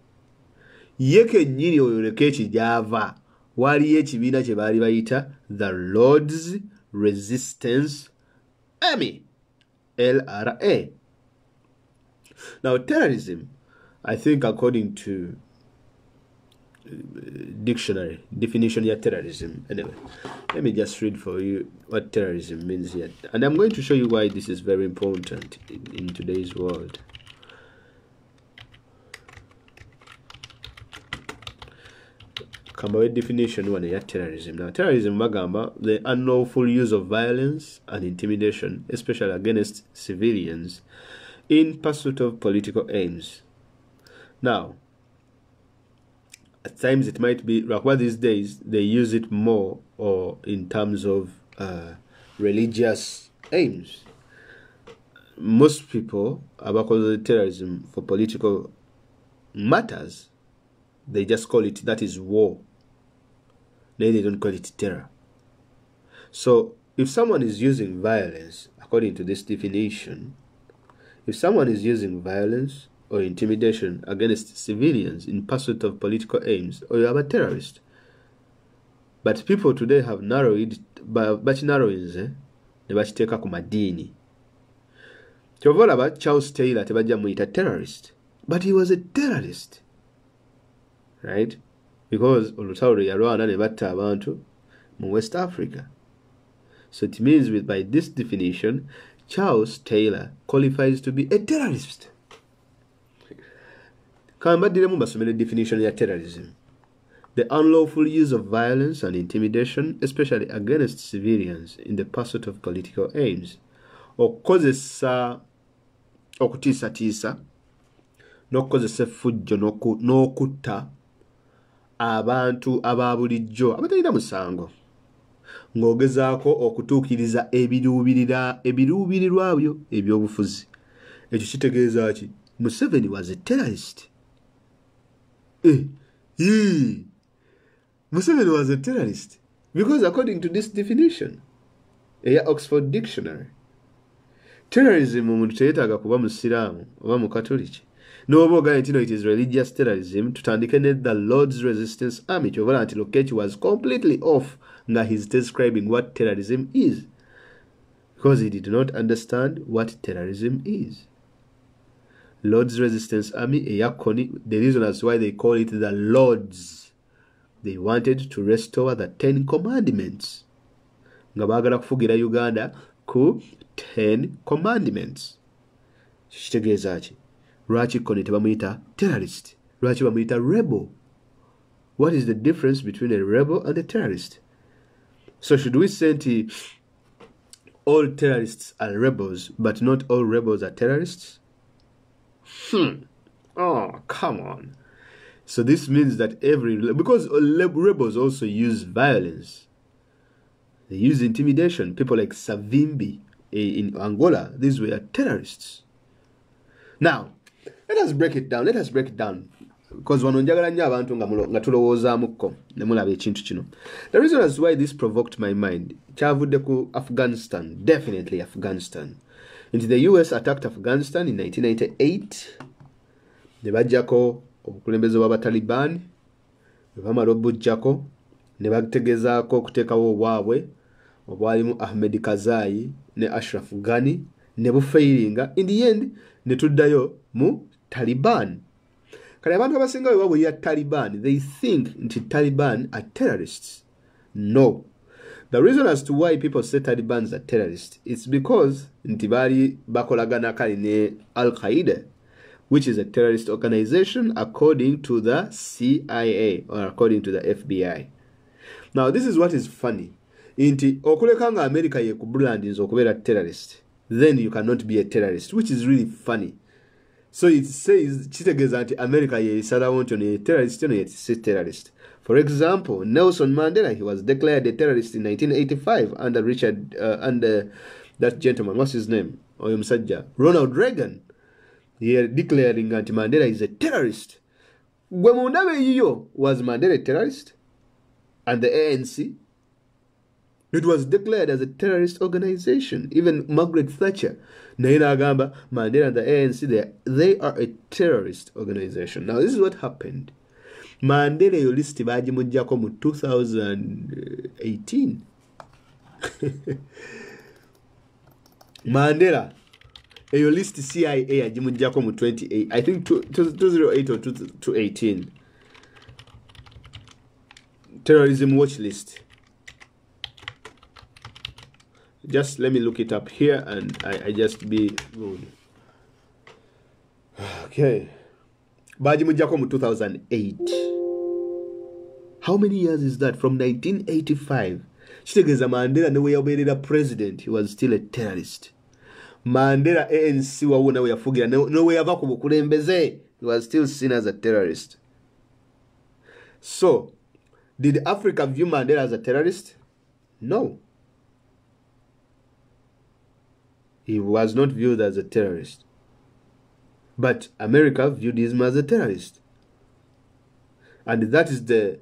Ye kennyini oyo Lokech gy'ava waliyo ekibiina kye baali bayita the Lord's Resistance Army, LRA. Now terrorism, I think according to dictionary definition of terrorism, anyway, let me just read for you what terrorism means here, and I'm going to show you why this is very important in today's world. Kamba definition one ya terrorism. Now terrorism magamba the unlawful use of violence and intimidation, especially against civilians, in pursuit of political aims. Now, at times it might be like what these days they use it more or in terms of religious aims. Most people about terrorism for political matters, they just call it that is war. They don't call it terror. So if someone is using violence, according to this definition, if someone is using violence or intimidation against civilians in pursuit of political aims, or you have a terrorist. But people today have narrowed, but narrowing ne bakiteeka ku madini. Kyova olaba Charles Taylor tebajja muyita terrorist, but he was a terrorist, right? Because olutalo yalwana ne batta abantu mu West Africa. So it means by this definition, Charles Taylor qualifies to be a terrorist. Kambadiremu basomere definition ya terrorism. The unlawful use of violence and intimidation, especially against civilians in the pursuit of political aims. Okukozesa okutiisatiisa n'okukozesa effujjo n'okutta abantu aba bulijjo abatalina musango ng'ogezaako okutuukiriza ebiruubirirwa byo eby'obufuzi. Ekyo kitegeeza ki? Museveni was a terrorist. Museveni was a terrorist because according to this definition, Oxford Dictionary, terrorism omuntu teyetaaga kuba musiraamu oba mukatoliki. N'oba ogambye nti it is religious terrorism, tutandike ne the Lord's Resistance Army. Kyova nti Lokech was completely off nga he's describing what terrorism is because he did not understand what terrorism is. Lord's Resistance Army, the reason as why they call it the Lords, they wanted to restore the 10 Commandments. Nga baagala kufugira Uganda ku 10 Commandments. Kitegeeza ki? Lwaki kone tebamuyita terrorist? Lwaki bamuyita rebel? What is the difference between a rebel and a terrorist? So should we say that all terrorists are rebels, but not all rebels are terrorists? Oh, come on. So this means that because rebels also use violence. They use intimidation. People like Savimbi in Angola, these were terrorists. Now, let us break it down. Because the reason as why this provoked my mind, Afghanistan, definitely Afghanistan. And the US attacked Afghanistan in 1998. Ne bajjako obukulembeze bw'Abataliban, ne bamala obujjako, ne bategezaako okuteekawo obwabwe obwalimu Ahmed Karzai ne Ashraf Ghani, ne bufairinga. In the end, ne tuddayo mu Taliban. Kale abantu abasinga bwe babulira Taliban, they think nti Taliban are terrorists. No. The reason as to why people say Talibans are terrorists is because nti bali bakolagana kali ne Al-Qaeda, which is a terrorist organization according to the CIA or according to the FBI. Now, this is what is funny. Inti okulekanga America ye kubrandinze okubeera terrorist, then you cannot be a terrorist, which is really funny. So it says chitegeza nti America ye salawo nti ono terrorist ono ye si terrorist. For example, Nelson Mandela, he was declared a terrorist in 1985 under that gentleman, what's his name? Ronald Reagan. He declaring that Mandela is a terrorist. Was Mandela a terrorist? And the ANC? It was declared as a terrorist organization. Even Margaret Thatcher, Naina Agamba, Mandela and the ANC, they are a terrorist organization. Now, this is what happened. Mandela yo list bajimujjako mu 2018. Mandela yo list CIA ajimujjako mu 28. I think 2008 or 2018. Terrorism watch list. Just let me look it up here and I just be good. Okay. Bajimujjako mu 2008. How many years is that? From 1985. Chitegeza Mandela newe yabeerera president, he was still a terrorist. Mandela ANC wawo nawe yafugira newe yava ku bukulembeze, he was still seen as a terrorist. So, did Africa view Mandela as a terrorist? No. He was not viewed as a terrorist. But America viewed him as a terrorist. And that is the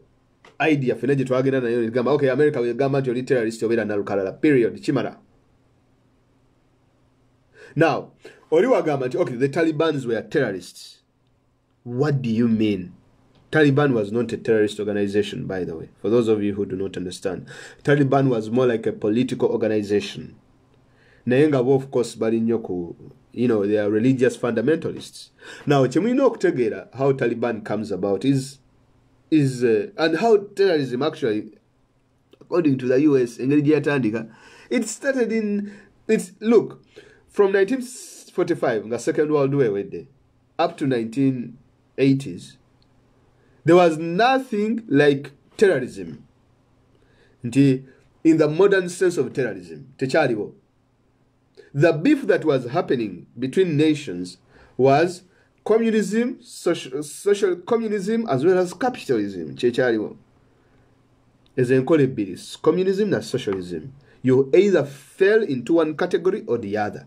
idea. Okay, America will gamba to terrorist period. Chimara. Now, okay, the Taliban were terrorists. What do you mean? Taliban was not a terrorist organization, by the way. For those of you who do not understand, Taliban was more like a political organization. Nayenga, of course, Barinyoku, they are religious fundamentalists. Now, how Taliban comes about is and how terrorism actually, according to the US, it started look, from 1945, the Second World War, up to 1980s, there was nothing like terrorism. In the modern sense of terrorism, the beef that was happening between nations was communism, social communism, as well as capitalism. Communism and socialism. You either fell into one category or the other.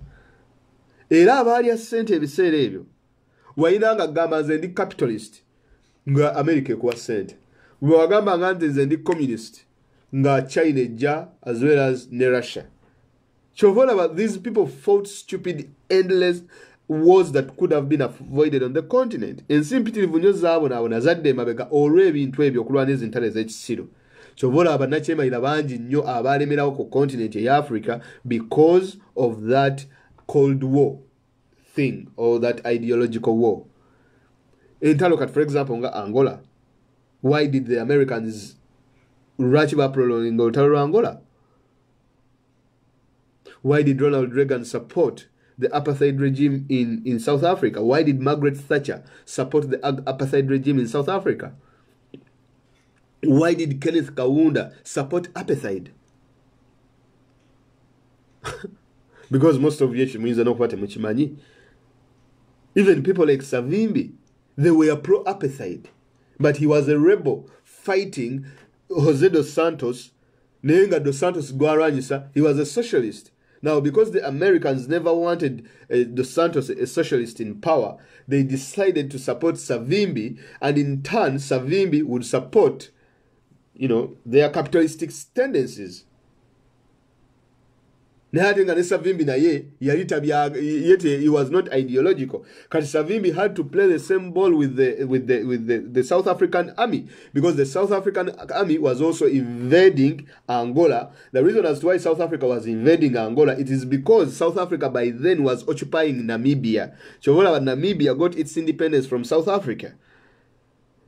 Era abaali sente ebiseera ebyo wayinanga gamba nze ndi capitalist nga America ekuwa sente, bwe wagamba nga nze ndi communist nga China ejja as well as ne Russia. About these people fought stupid, endless wars that could have been avoided on the continent. And simply zadde mabega olw'ebintu ebyo okulwana ez'entalo ez'ekisiro. Chovola abanachemayira bangi nnyo abalemerawo ku continent ya Africa because of that Cold War thing or that ideological war. For example, nga Angola. Why did the Americans rush back prolonging Angola? Why did Ronald Reagan support the apartheid regime in South Africa? Why did Margaret Thatcher support the apartheid regime in South Africa? Why did Kenneth Kaunda support apartheid? Because most of you means not what muchimanyi. Even people like Savimbi, they were pro-apartheid. But he was a rebel fighting Jose dos Santos. Nenga dos Santos Guaranyisa, he was a socialist. Now, because the Americans never wanted Dos Santos, a socialist, in power, they decided to support Savimbi, and in turn, Savimbi would support, their capitalistic tendencies. He was not ideological. Because Savimbi had to play the same ball with the South African army, because the South African army was also invading Angola. The reason as to why South Africa was invading Angola, it is because South Africa by then was occupying Namibia. So Namibia got its independence from South Africa.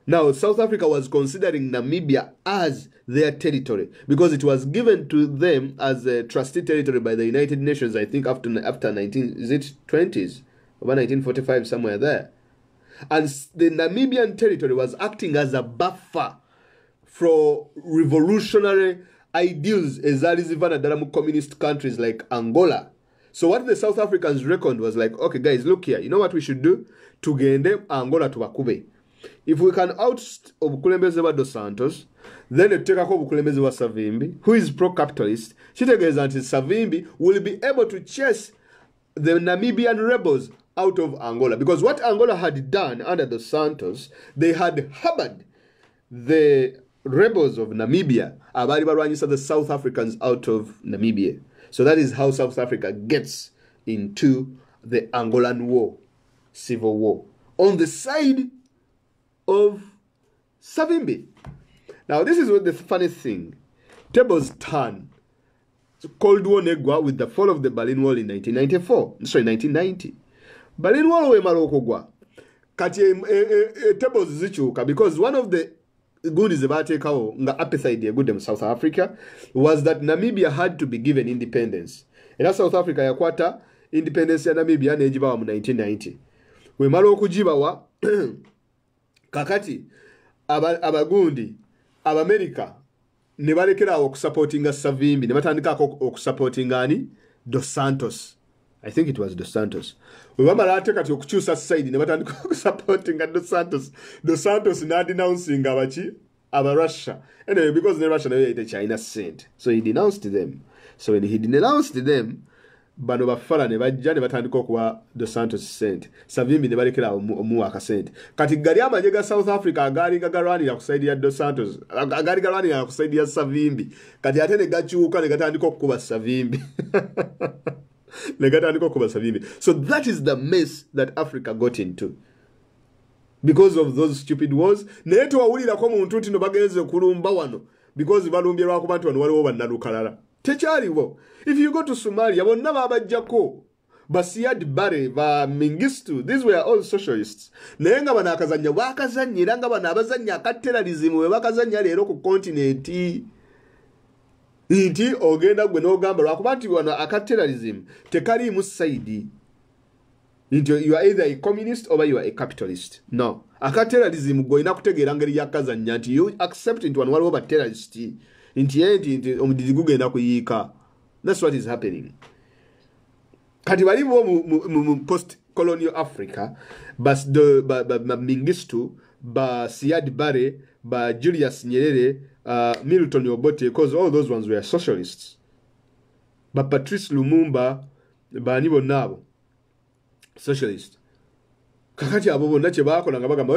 Now, South Africa was considering Namibia as their territory because it was given to them as a trustee territory by the United Nations, I think after 1920s, over 1945, somewhere there. And the Namibian territory was acting as a buffer for revolutionary ideals as communist countries like Angola. So what the South Africans reckoned was like, okay, guys, look here. You know what we should do? Tugende Angola to Bakube. If we can oust Obukulembeze Dos Santos, then it take a Obukulembeze Savimbi, who is pro-capitalist. Chitegeeza until Savimbi will be able to chase the Namibian rebels out of Angola. Because what Angola had done under Dos Santos, they had harbored the rebels of Namibia, the South Africans out of Namibia. So that is how South Africa gets into the Angolan war, civil war, on the side of Savimbi. Now, this is what the funny thing. Tables turn. Cold War negwa with the fall of the Berlin Wall in 1990. Berlin Wall we marokogwa. Kati tables zichuka because one of the goodies about nga appetite good South Africa was that Namibia had to be given independence. And South Africa yakwata independence ya Namibia nejibawa mu 1990. We marokujibawa kakati abagundi America ne balekera okusupportinga Savimbi ne batandika okusupportinga ani Dos Santos. I think it was Dos Santos. We wamala ate kati okukyusa side ne batandika okusupportinga Dos Santos. Dos Santos na denouncing aba Russia. Anyway, because the Russia they China sent. So he denounced them. So when he denounced them, bano bafala ne bajja ne batandika okuwa Dos Santos sent. Savimbi ne balekera omuwaka sent. Kati gali amagye ga South Africa agali gagalwanira kusaidia Dos Santos. Agali galwanira kusaidia Savimbi. Kati ate ne gakyuka ne gatandika okuba Savimbi. So that is the mess that Africa got into. Because of those stupid wars. Naye tewawulira ko muntu nti no bagenze kulumba wano. Because balumbye lwa kubantu wano waliwo bannalukalala. Tekyaliwo. If you go to Somalia, bonna babajjako. Basiyad Bare, ba Mengistu, these were all socialists. Naye nga bano akazannya bakazannyira nga bano abazannya aka terrorism we bakazannya leero ku kontinenti. Nti ogenda gwe n'ogamba lwakuba nti wano aka terrorism tekaliimu side. You are either a communist or you are a capitalist. No. Aka terrorism goina kutegeera ngeri yakazannya nti you accept nti wano waliwo ba terrorist. Nti omudidi gugenda kuyiika. That's what is happening. Kati baliwo mu post-colonial Africa, ba Mengistu, ba Siad Barre, ba Julius Nyerere, Milton Obote, because all those ones were socialists. Ba Patrice Lumumba, ba nibo nabo, socialist. Kakati abo bonna kye baakola nga bagamba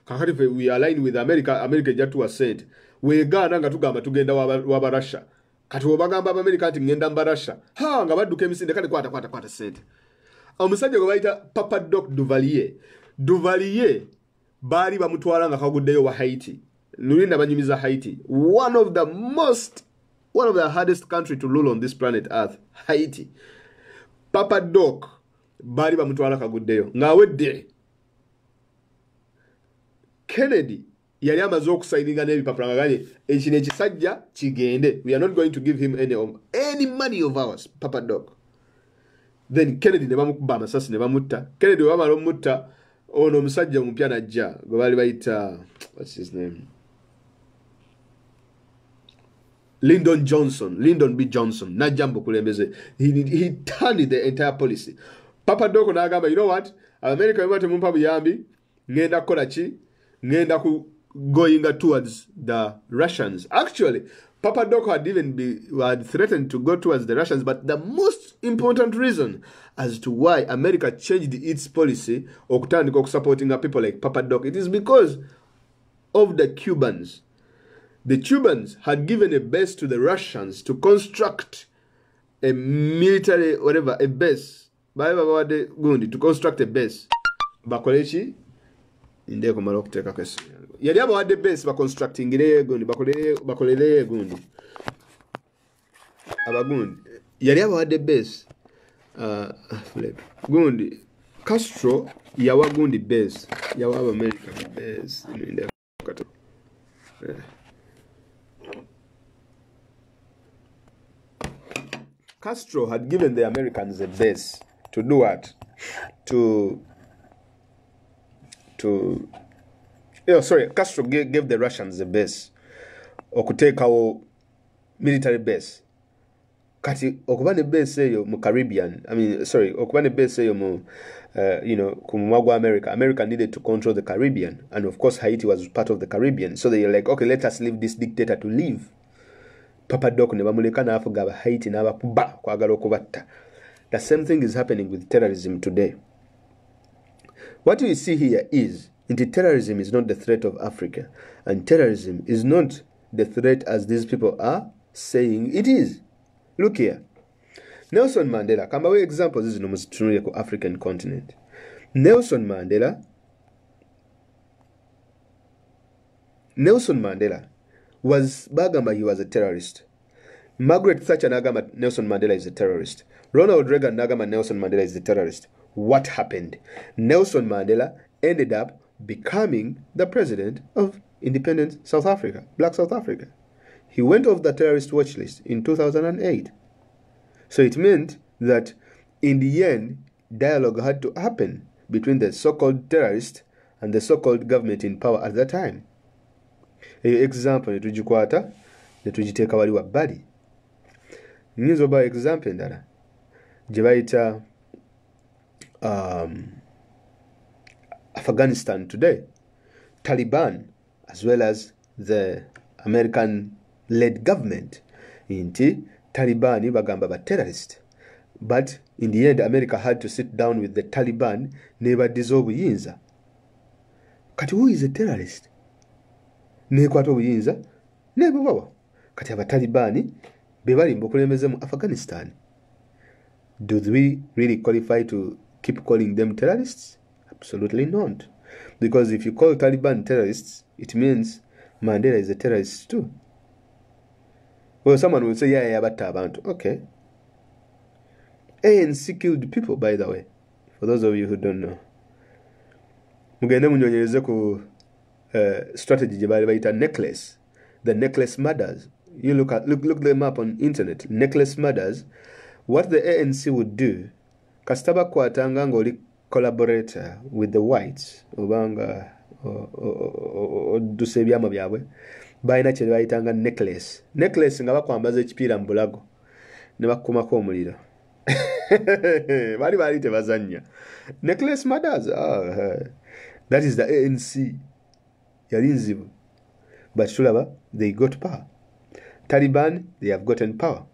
kakati we align with America jatu was said. We gana nga tugamba tugenda wa Russia. Kati obagamba America nti ngenda mba Russia. Nga badduka emisinde kale kwata sente. Omusajja gwe bayita Papa Doc Duvalier bali bamutwala nga kaguddeyo wa Haiti. Lulinda banyumiza Haiti. One of the hardest country to rule on this planet Earth, Haiti. Papa Doc bali bamutwala kaguddeyo. Ngawedde Kennedy yali amaze okusaininga n'ebipapula nga ganye ekino ekisajja kigende. We are not going to give him any money of ours, Papa Doc. Then Kennedy ne bamukuba amasasi ne bamutta. Kennedy wamala omutta ono omusajja omupya najja gwe bali bayita what's his name? Lyndon B. Johnson. Najja mbukulembeze. He turned the entire policy. Papa Doc n'agamba, you know what? America webate mumpa buyambi ngenda kukola ki? Ngenda ku going towards the Russians. Actually, Papa Doc had threatened to go towards the Russians, but the most important reason as to why America changed its policy of supporting people like Papa Doc. It is because of the Cubans. The Cubans had given a base to the Russians to construct a military, whatever, a base. To construct a base. Bakolechi, indeko malokuteka kwesi. Yali abawadde base constructing gundi, bakolere gundi. Abagundi. Yali abawadde base. Gundi. Castro yawa gundi base. Yawa America base. Castro had given the Americans a base to do what? Castro gave the Russians a base. Or could take our military base. Kati okubane base eyo mu Caribbean. Okubane base eyo mu kumwagwa America. America needed to control the Caribbean, and of course Haiti was part of the Caribbean. So they were like, okay, let us leave this dictator to live. Papa Doc ne bamuleka n'afuga Haiti n'abakuba kwagala okubatta. The same thing is happening with terrorism today. What we see here is terrorism is not the threat of Africa, and terrorism is not the threat as these people are saying it is. Look here. Nelson Mandela, kambawe examples zino muzitunulire ku African continent. Nelson Mandela was bagamba he was a terrorist. Margaret Thatcher nagamba Nelson Mandela is a terrorist. Ronald Reagan nagamba Nelson Mandela is a terrorist. What happened? Nelson Mandela ended up becoming the president of independent South Africa, Black South Africa. He went off the terrorist watch list in 2008. So it meant that in the end, dialogue had to happen between the so-called terrorist and the so-called government in power at that time. Example, netugikwata netugiteeka wali wabbali. Nyinza oba example endala gye bayita Afghanistan today, Taliban, as well as the American-led government, inti Taliban bagamba ba terrorist. But in the end, America had to sit down with the Taliban never dissolve obuyinza. Kati who is a terrorist? Nekwata obuyinza never wawa. Kati aba Talibani bebali mbukulembeze mu Afghanistan. Do we really qualify to keep calling them terrorists? Absolutely not. Because if you call Taliban terrorists, it means Mandela is a terrorist too. Well, someone will say, yeah, but abantu. Okay. ANC killed people, by the way. For those of you who don't know. Mugende munyonyereze ku strategy gye bali bayita necklace. The necklace murders. You look them up on internet. Necklace murders. What the ANC would do, kasitaba kwatanga ng'oli collaborator with the whites, obanga odusa ebyama byabwe, balina kye bayitanga necklace. Necklace nga bakwambaza ekipiira mu bulago ne bakukumako omuliro. Bali tebazannya. Necklace murders. That is the ANC. Yali nzibu. But tulaba, they got power. Taliban, they have gotten power.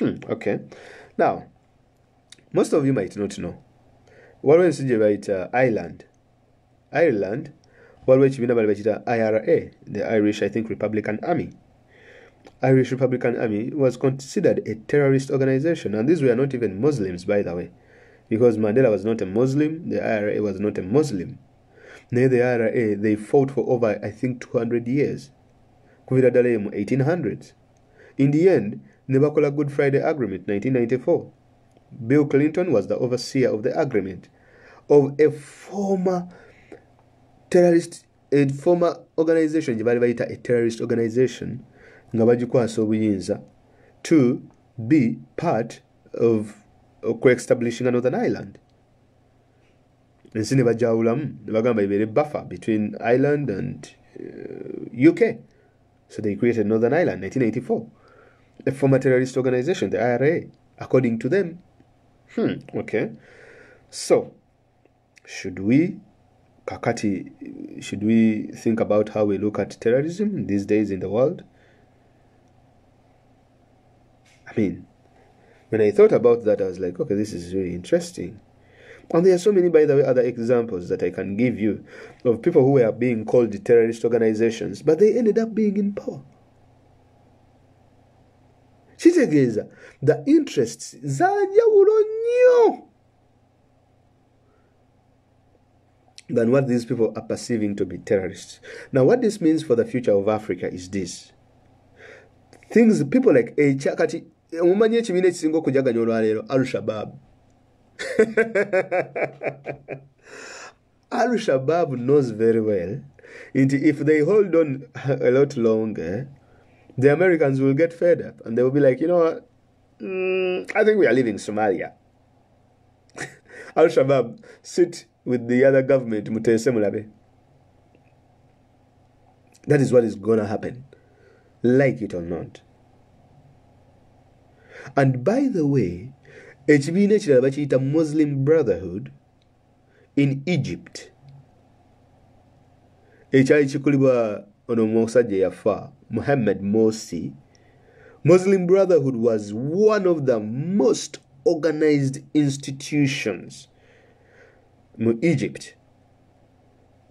Okay. Now, most of you might not know. What when you write Ireland, what when you write IRA, the Irish, I think, Republican Army. Irish Republican Army was considered a terrorist organization, and these were not even Muslims, by the way, because Mandela was not a Muslim, the IRA was not a Muslim. Near the IRA, they fought for over, I think, 200 years. Kuvira dale mu 1800s. In the end, Nebakola Good Friday Agreement, 1994. Bill Clinton was the overseer of the agreement of a former terrorist, a former organization, a terrorist organization, to be part of co-establishing another island. And so a buffer between Ireland and UK. So they created Northern Ireland, 1984. A former terrorist organization, the IRA, according to them. Okay. So, should we think about how we look at terrorism these days in the world? I mean, When I thought about that, I was like, okay, this is really interesting. And there are so many, by the way, other examples that I can give you of people who were being called terrorist organizations, but they ended up being in power. Kitegeeza, the interests zanjawulo nnyo than what these people are perceiving to be terrorists. Now, what this means for the future of Africa is this. Things, people like kati omumanyi ekibiina ekisinga okujaganya olwaleero Al-Shabaab. Al-Shabaab knows very well, and if they hold on a lot longer, the Americans will get fed up and they will be like, you know what, I think we are leaving Somalia. Al-Shabaab sit with the other government. That is what is going to happen, like it or not. And by the way, ekibiina ekirala bakiyita Muslim Brotherhood in Egypt, ekyali kikulibwa ono omusajja yafa Mohammed Morsi. Muslim Brotherhood was one of the most organized institutions in Egypt.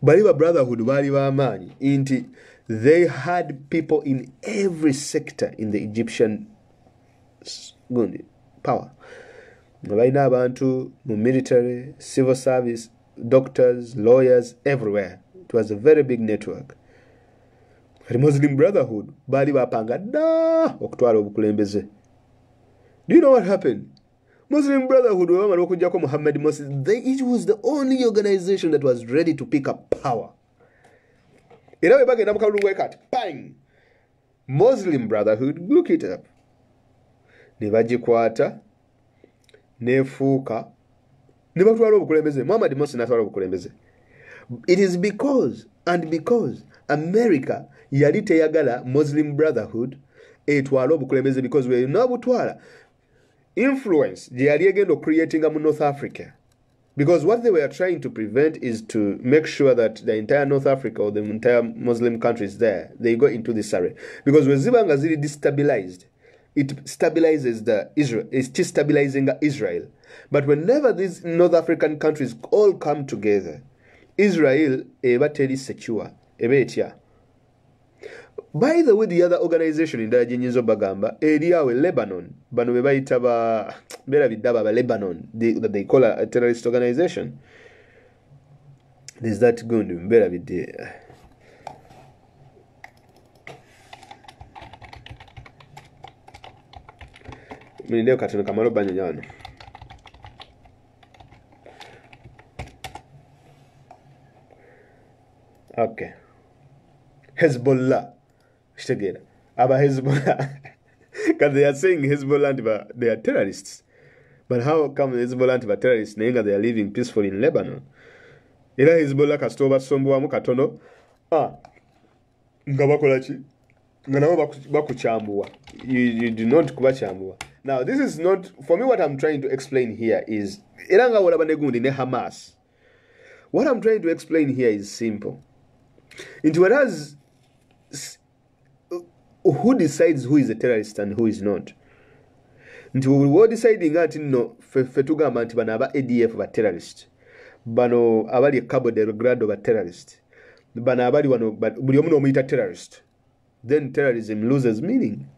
Baliba Brotherhood bali bamaanyi inti they had people in every sector in the Egyptian power. Balina abantu mu military, civil service, doctors, lawyers, everywhere. It was a very big network. The Muslim Brotherhood bali bapanga da okutwala obukulembeze. Do you know what happened? Muslim Brotherhood wamala okujjako Muhammad Morsi, it was the only organization that was ready to pick up power. Era bwe bagenda mu kalulu kati bang, Muslim Brotherhood, look it up, ne bagikwata nefuuka ne batwala obukulembeze. Muhammad Morsi n'atwala obukulembeze. It is because America yali teyagala Muslim Brotherhood etwala obukulembeze, because we nabutwala influence gye yali egenda creating mu North Africa. Because what they were trying to prevent is to make sure that the entire North Africa or the entire Muslim countries there, they go into this area. Because when zibanga zili destabilized, it stabilizes it's destabilizing Israel. But whenever these North African countries all come together, Israel eba teri secure, eba etya. By the way, the other organization in Dajinyizo Bagamba, Eriawe Lebanon, bano be bayita ba bera bidaba ba Lebanon, that they call a terrorist organization. There's that good bera bidde. Minideo katono kamalo banyonyano. Okay. Hezbollah. About Hezbollah. Because they are saying Hezbollah, they are terrorists. But how come Hezbollah are terrorists? They are living peacefully in Lebanon. Ila Hezbollah kastoba sombuwamu katono. Nga bakolachi. Nga nabo bakuchambua. You do not kubachambua. Now, this is not, for me, what I'm trying to explain here is, Iranga walabanegundi ne Hamas. What I'm trying to explain here is simple. Into whereas, who decides who is a terrorist and who is not? Nti we deciding ati no fetugamba nti bano aba ADF ba terrorist, bano abali Cabo Delgado ba terrorist, bano abali wano buli omu n'omuyita terrorist. Then terrorism loses meaning,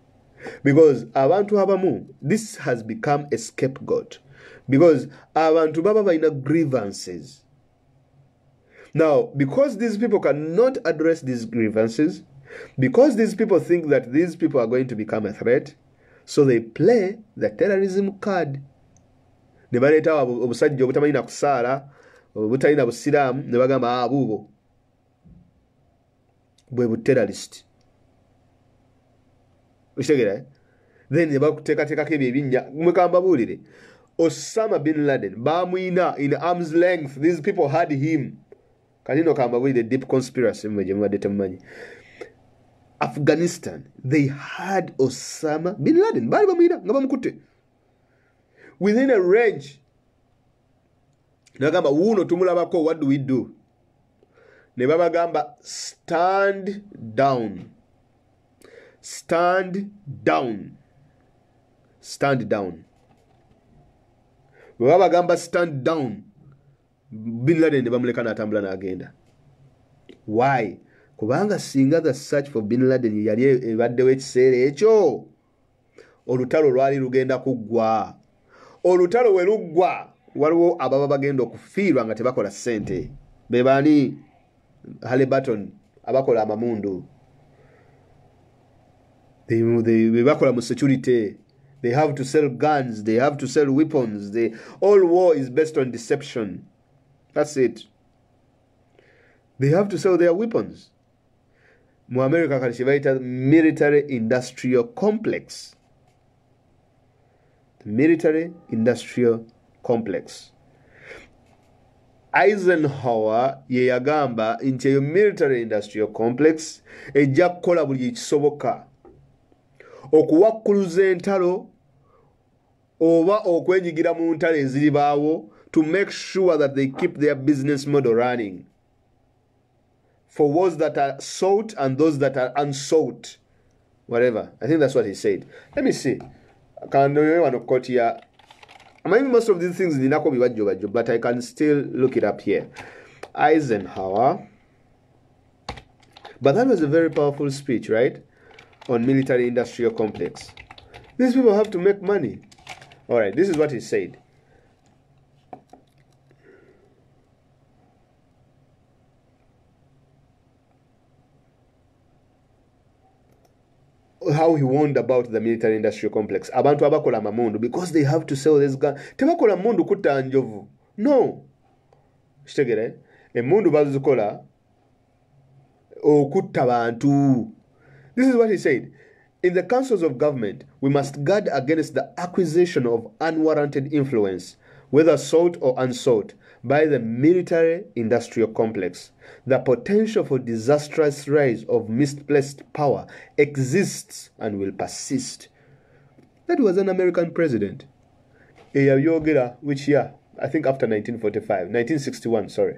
because abantu abamu, this has become a scapegoat, because abantu baba balina grievances. Now, because these people cannot address these grievances, because these people think that these people are going to become a threat, so they play the terrorism card. Ne baleta obusajja obutamanyina kusaala, obutalina busiraamu, ne bagamba abuubo bwe bu terrorist. Okitegeera? Then ne bakuteekateekako ebyo ebinnya. Mukamba buulire, Osama bin Laden bamuyina in arm's length. These people had him. Kanino kamba buulire the deep conspiracy mweje mwadde temumanyi. Afghanistan, they had Osama bin Laden. Bali bamuyina nga bamukute within a range. Nagamba wuno tumulabako, what do we do? Ne babagamba stand down. Stand down. Stand down. bwe bagamba stand down, Bin Laden ne bamuleka n'atambula n'agenda. Why? Kubanga singa the search for Bin Laden yali ebaddewo ekiseera ekyo, olutalo lwali lugenda kuggwa. Olutalo we luggwa, waliwo ababa bagenda okufiirwa nga tebakola ssente. Be baani? Halliburton, abakola amamundu. They bakola mu security. They have to sell guns. They have to sell weapons. All war is based on deception. That's it. They have to sell their weapons. Mu America kati military industrial complex. The military industrial complex. Eisenhower ye yagamba nti eyo military industrial complex ejja kukola buli ekisoboka okuwakkuluza entalo oba okwenyigira mu ntalo eziribaawo to make sure that they keep their business model running for those that are sought and those that are unsought. Whatever. I think that's what he said. Let me see. Maybe most of these things but I can still look it up here. Eisenhower. But that was a very powerful speech, right? On military industrial complex. These people have to make money. All right, this is what he said. How he warned about the military industrial complex. Abantu abakola mamundu, because they have to sell this gun. Tebakola mundu kutta njovu. No. Shitegere. Emundu bazikola okutta bantu. This is what he said. In the councils of government, we must guard against the acquisition of unwarranted influence, whether sought or unsought, by the military-industrial complex. The potential for disastrous rise of misplaced power exists and will persist. That was an American president. Which year? I think after 1961, sorry.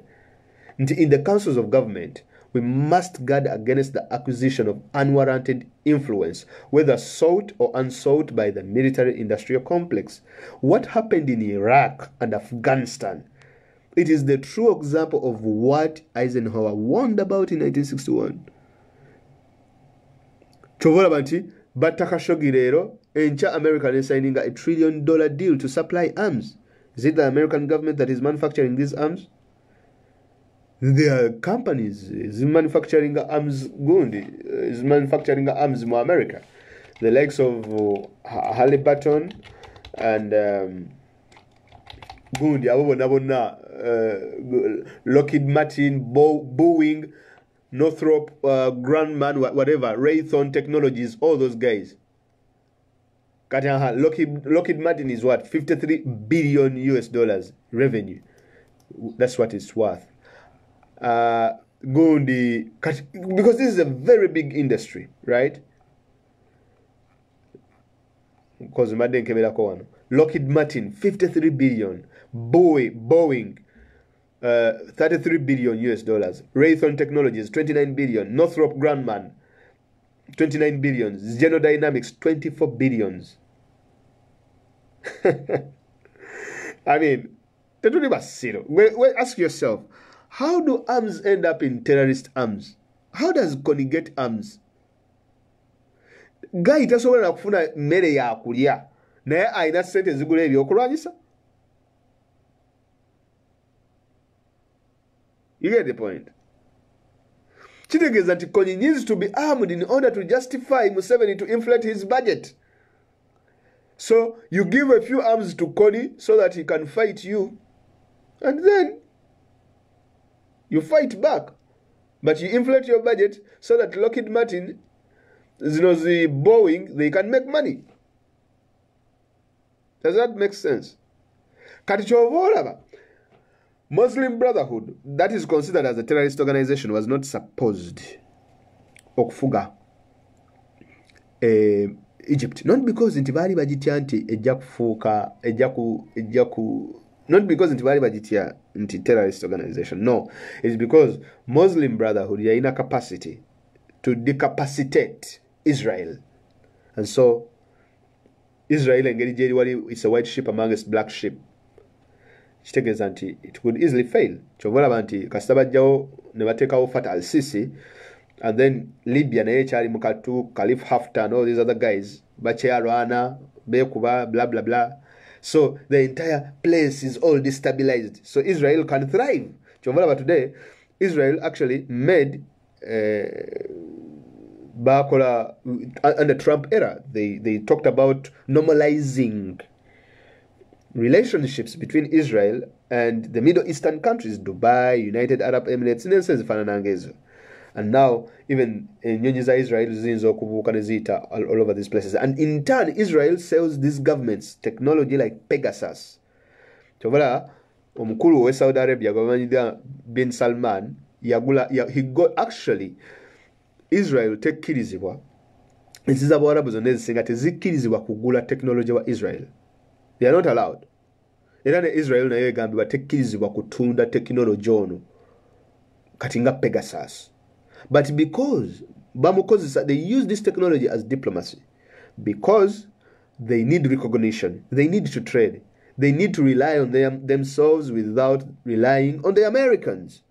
In the councils of government, we must guard against the acquisition of unwarranted influence, whether sought or unsought by the military-industrial complex. What happened in Iraq and Afghanistan? It is the true example of what Eisenhower warned about in 1961. Chovola banti, Bataka Shogirero, encha America is signing $1 trillion deal to supply arms. Is it the American government that is manufacturing these arms? There are companies is manufacturing arms. Is manufacturing arms in America. The likes of Halliburton and Lockheed Martin, Boeing, Northrop Grumman, whatever, Raytheon Technologies, all those guys. Lockheed Martin is what? $53 billion US revenue. That's what it's worth. Because this is a very big industry, right? Because Lockheed Martin, $53 billion. Boeing, $33 billion US. Raytheon Technologies, $29 billion. Northrop Grumman, $29 billion. General Dynamics, $24 billion. I mean, ask yourself, how do arms end up in terrorist arms? How does Connie get arms? Guy tasobola kufuna mmere ya kulya naye ayina ssente zigula ebyokulwanyisa. You get the point? Kitegeeza nti Connie needs to be armed in order to justify Museveni to inflate his budget. So you give a few arms to Connie so that he can fight you, and then you fight back. But you inflate your budget so that Lockheed Martin, the Boeing, they can make money. Does that make sense? Muslim Brotherhood, that is considered as a terrorist organization, was not supposed okufuga Egypt. Not because intibali bagitya nti ejja kufuuka not because intibali bagitya nti terrorist organization. No, it's because Muslim Brotherhood yalina capacity to decapacitate Israel. And so Israel engeri gyeri wali, it's a white sheep amongst black sheep. kitegeeza nti it could easily fail. Kyova olaba nti kasita bajjawo ne bateekawo Fatah al-Sisi, and then Libya naye ekyali mu katu, Khalifa Haftar and all these other guys bakyalwana beekuba blah blah blah. So the entire place is all destabilized, so Israel can thrive. Kyova olaba today Israel actually made bakola under Trump era, they talked about normalizing relationships between Israel and the Middle Eastern countries, Dubai, United Arab Emirates, and now even nyonyi za Israel zinza okubuuka ne ziyita all over these places. And in turn, Israel sells these governments technology like Pegasus. Kyobala omukulu we Saudi Arabia gavamanyidwa bin Salman he got actually Israel tekkirizibwa ensi z'Abarabu zonna ezisinga tezikkirizibwa kugula technology wa Israel. They are not allowed. Era ne Israel nayo egambibwa tekkirizibwa kutunda technology ono kati nga Pegasus. But because they use this technology as diplomacy, because they need recognition, they need to trade, they need to rely on themselves without relying on the Americans.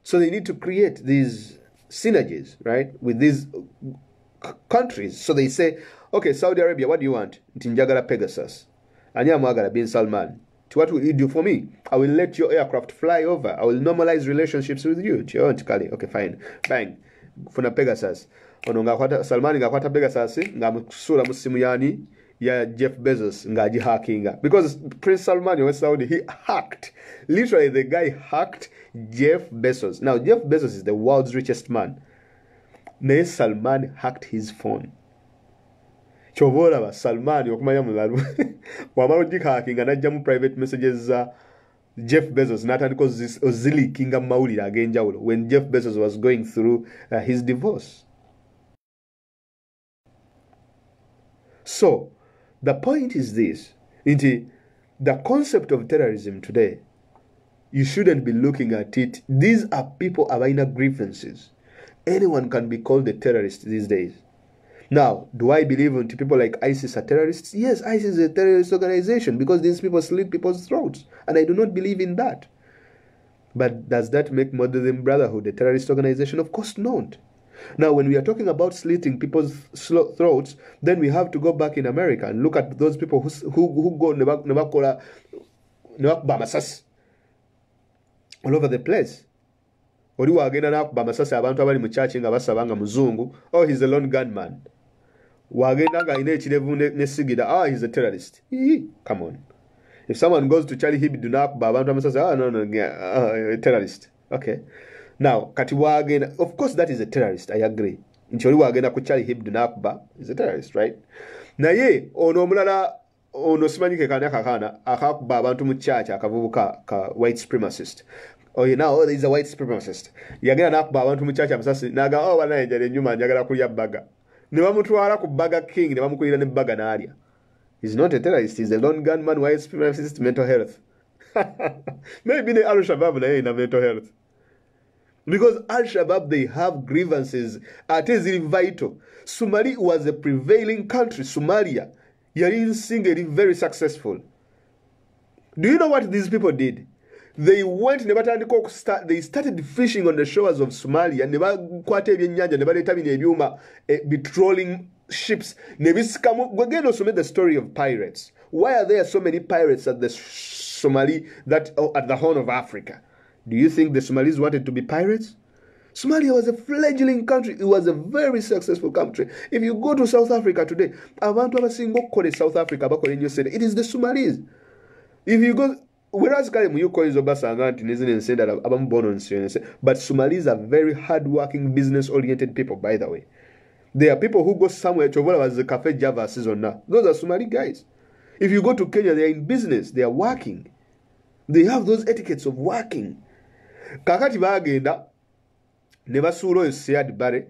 So they need to create these synergies, right, with these countries. So they say, okay, Saudi Arabia, what do you want? Njagala Pegasus. Anyamagala bin Salman. What will you do for me? I will let your aircraft fly over. I will normalize relationships with you. Okay, fine. Bang. Funa Pegasus. Salman ngakwata Pegasus ngamusula musimu yani ya Jeff Bezos ngaji hackinga. Because Prince Salman was Saudi, he hacked. Literally, the guy hacked Jeff Bezos. Now, Jeff Bezos is the world's richest man. Naye Salman hacked his phone. Chobola ba Salman yokumanya mulalu wamalo jikhakinga najja mu private messages za Jeff Bezos natandika ozilikinga mawulire agenjawulo when Jeff Bezos was going through his divorce. So the point is this, the concept of terrorism today, you shouldn't be looking at it. These are people abaina grievances. Anyone can be called a terrorist these days. Now, do I believe in people like ISIS are terrorists? Yes, ISIS is a terrorist organization because these people slit people's throats. And I do not believe in that. But does that make Muslim Brotherhood a terrorist organization? Of course not. Now, when we are talking about slitting people's throats, then we have to go back in America and look at those people who go nebakola bamasasi all over the place. Oli wagenda nakuba masasi abantu abali mu church nga basabanga muzungu, oh, he's a lone gunman. Wagenda nga ine ekirevu ne sigida, oh, he's a terrorist. Come on. If someone goes to Charlie Hebdo nakuba abantu amasasi, oh, no, terrorist. Okay. Now, kati wagenda, of course that is a terrorist, I agree. Nti oli wagenda ku Charlie Hebdo nakuba is a terrorist, right? Naye ono omulala ono simanyike kana akakuba abantu mu church akavubuka ka white supremacist. Oh, you know, he's a white supremacist. Yagenda nakuba abantu mu church amasasi naga, oh, banayinjala ennyuma njagala kulya baga. Ne bamutwala ku Burger King ne bamukulira ne baga n'alya. He's not a terrorist, he's a lone gunman, white supremacist, mental health. Maybe the Al-Shabaab naye ina mental health. Because Al-Shabaab, they have grievances at is vital. Somalia was a prevailing country. Somalia, yari singly very successful. Do you know what these people did? They went, they started fishing on the shores of Somalia. Patrolling ships. Again, also made the story of pirates. Why are there so many pirates at the Somali, at the Horn of Africa? Do you think the Somalis wanted to be pirates? Somalia was a fledgling country. It was a very successful country. If you go to South Africa today, abantu abasinga okkola South Africa bakola ennyo sente. It is the Somalis. If you go, whereas kale mu yuko izo basanga nti nezine ensenda abamu bono nsi, but Somalis are very hard-working, business-oriented people, by the way. There are people who go somewhere, chovola was the Cafe Java season now. Those are Somali guys. If you go to Kenya, they are in business. They are working. They have those etiquettes of working. Kakati bagenda ne basuula Siad Barre,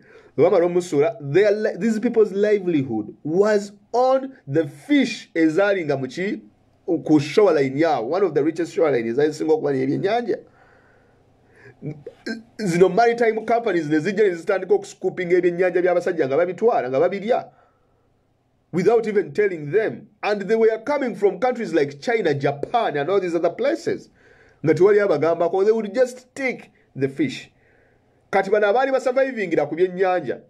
these people's livelihood was on the fish ezalinga muchi ku shoreline yawo, one of the richest shorelines ezisinga okuba n'ebyennyanja. Zino maritime companies ne zijja ne zitandika okuscooping ebyennyanja by'abasajja nga babitwala nga babirya. without even telling them. And they were coming from countries like China, Japan, and all these other places. They would just take the fish. Kati bano abaali basurvivingira ku byennyanja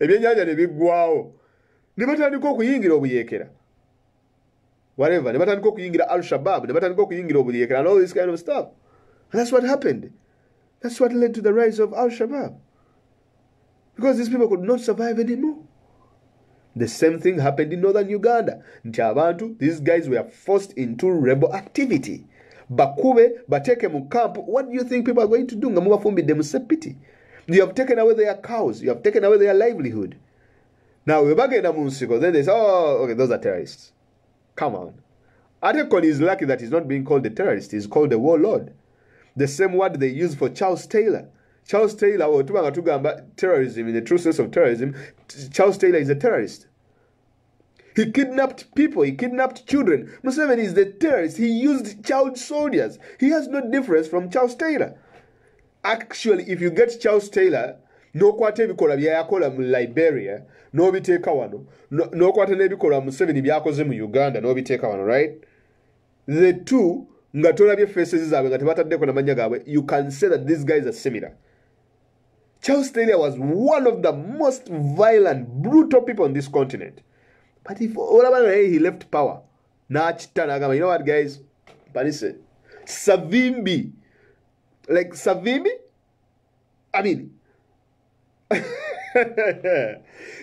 ebyennyanja ne biggwawo ne batandika okuyingira obuyeekera whatever ne batandika okuyingira Al-Shabaab ne batandika okuyingira obuyeekera and all this kind of stuff. And that's what happened. That's what led to the rise of Al-Shabaab, because these people could not survive anymore. The same thing happened in northern Uganda. Nti abantu, these guys were forced into rebel activity. Bakube bateke mu camp. What do you think people are going to do? You have taken away their cows. You have taken away their livelihood. Now, then they say, oh, okay, those are terrorists. Come on. Atekon is lucky that he's not being called a terrorist. He's called a warlord. The same word they use for Charles Taylor. Charles Taylor, or terrorism, in the true sense of terrorism, Charles Taylor is a terrorist. He kidnapped people. He kidnapped children. Museveni is the terrorist. He used child soldiers. He has no difference from Charles Taylor. Actually, if you get Charles Taylor, no kwate bikola byayakola mu Liberia, no biteka wano, no kwate nebikola Museveni byakoze mu Uganda, no biteka wano, right? The two, nga tolabye faces zaabwe nga tebatadde na manya gaabwe, you can say that these guys are similar. Charles Taylor was one of the most violent, brutal people on this continent. But if all about he left power, you know what, guys? Panise, Savimbi, like Savimbi, I mean,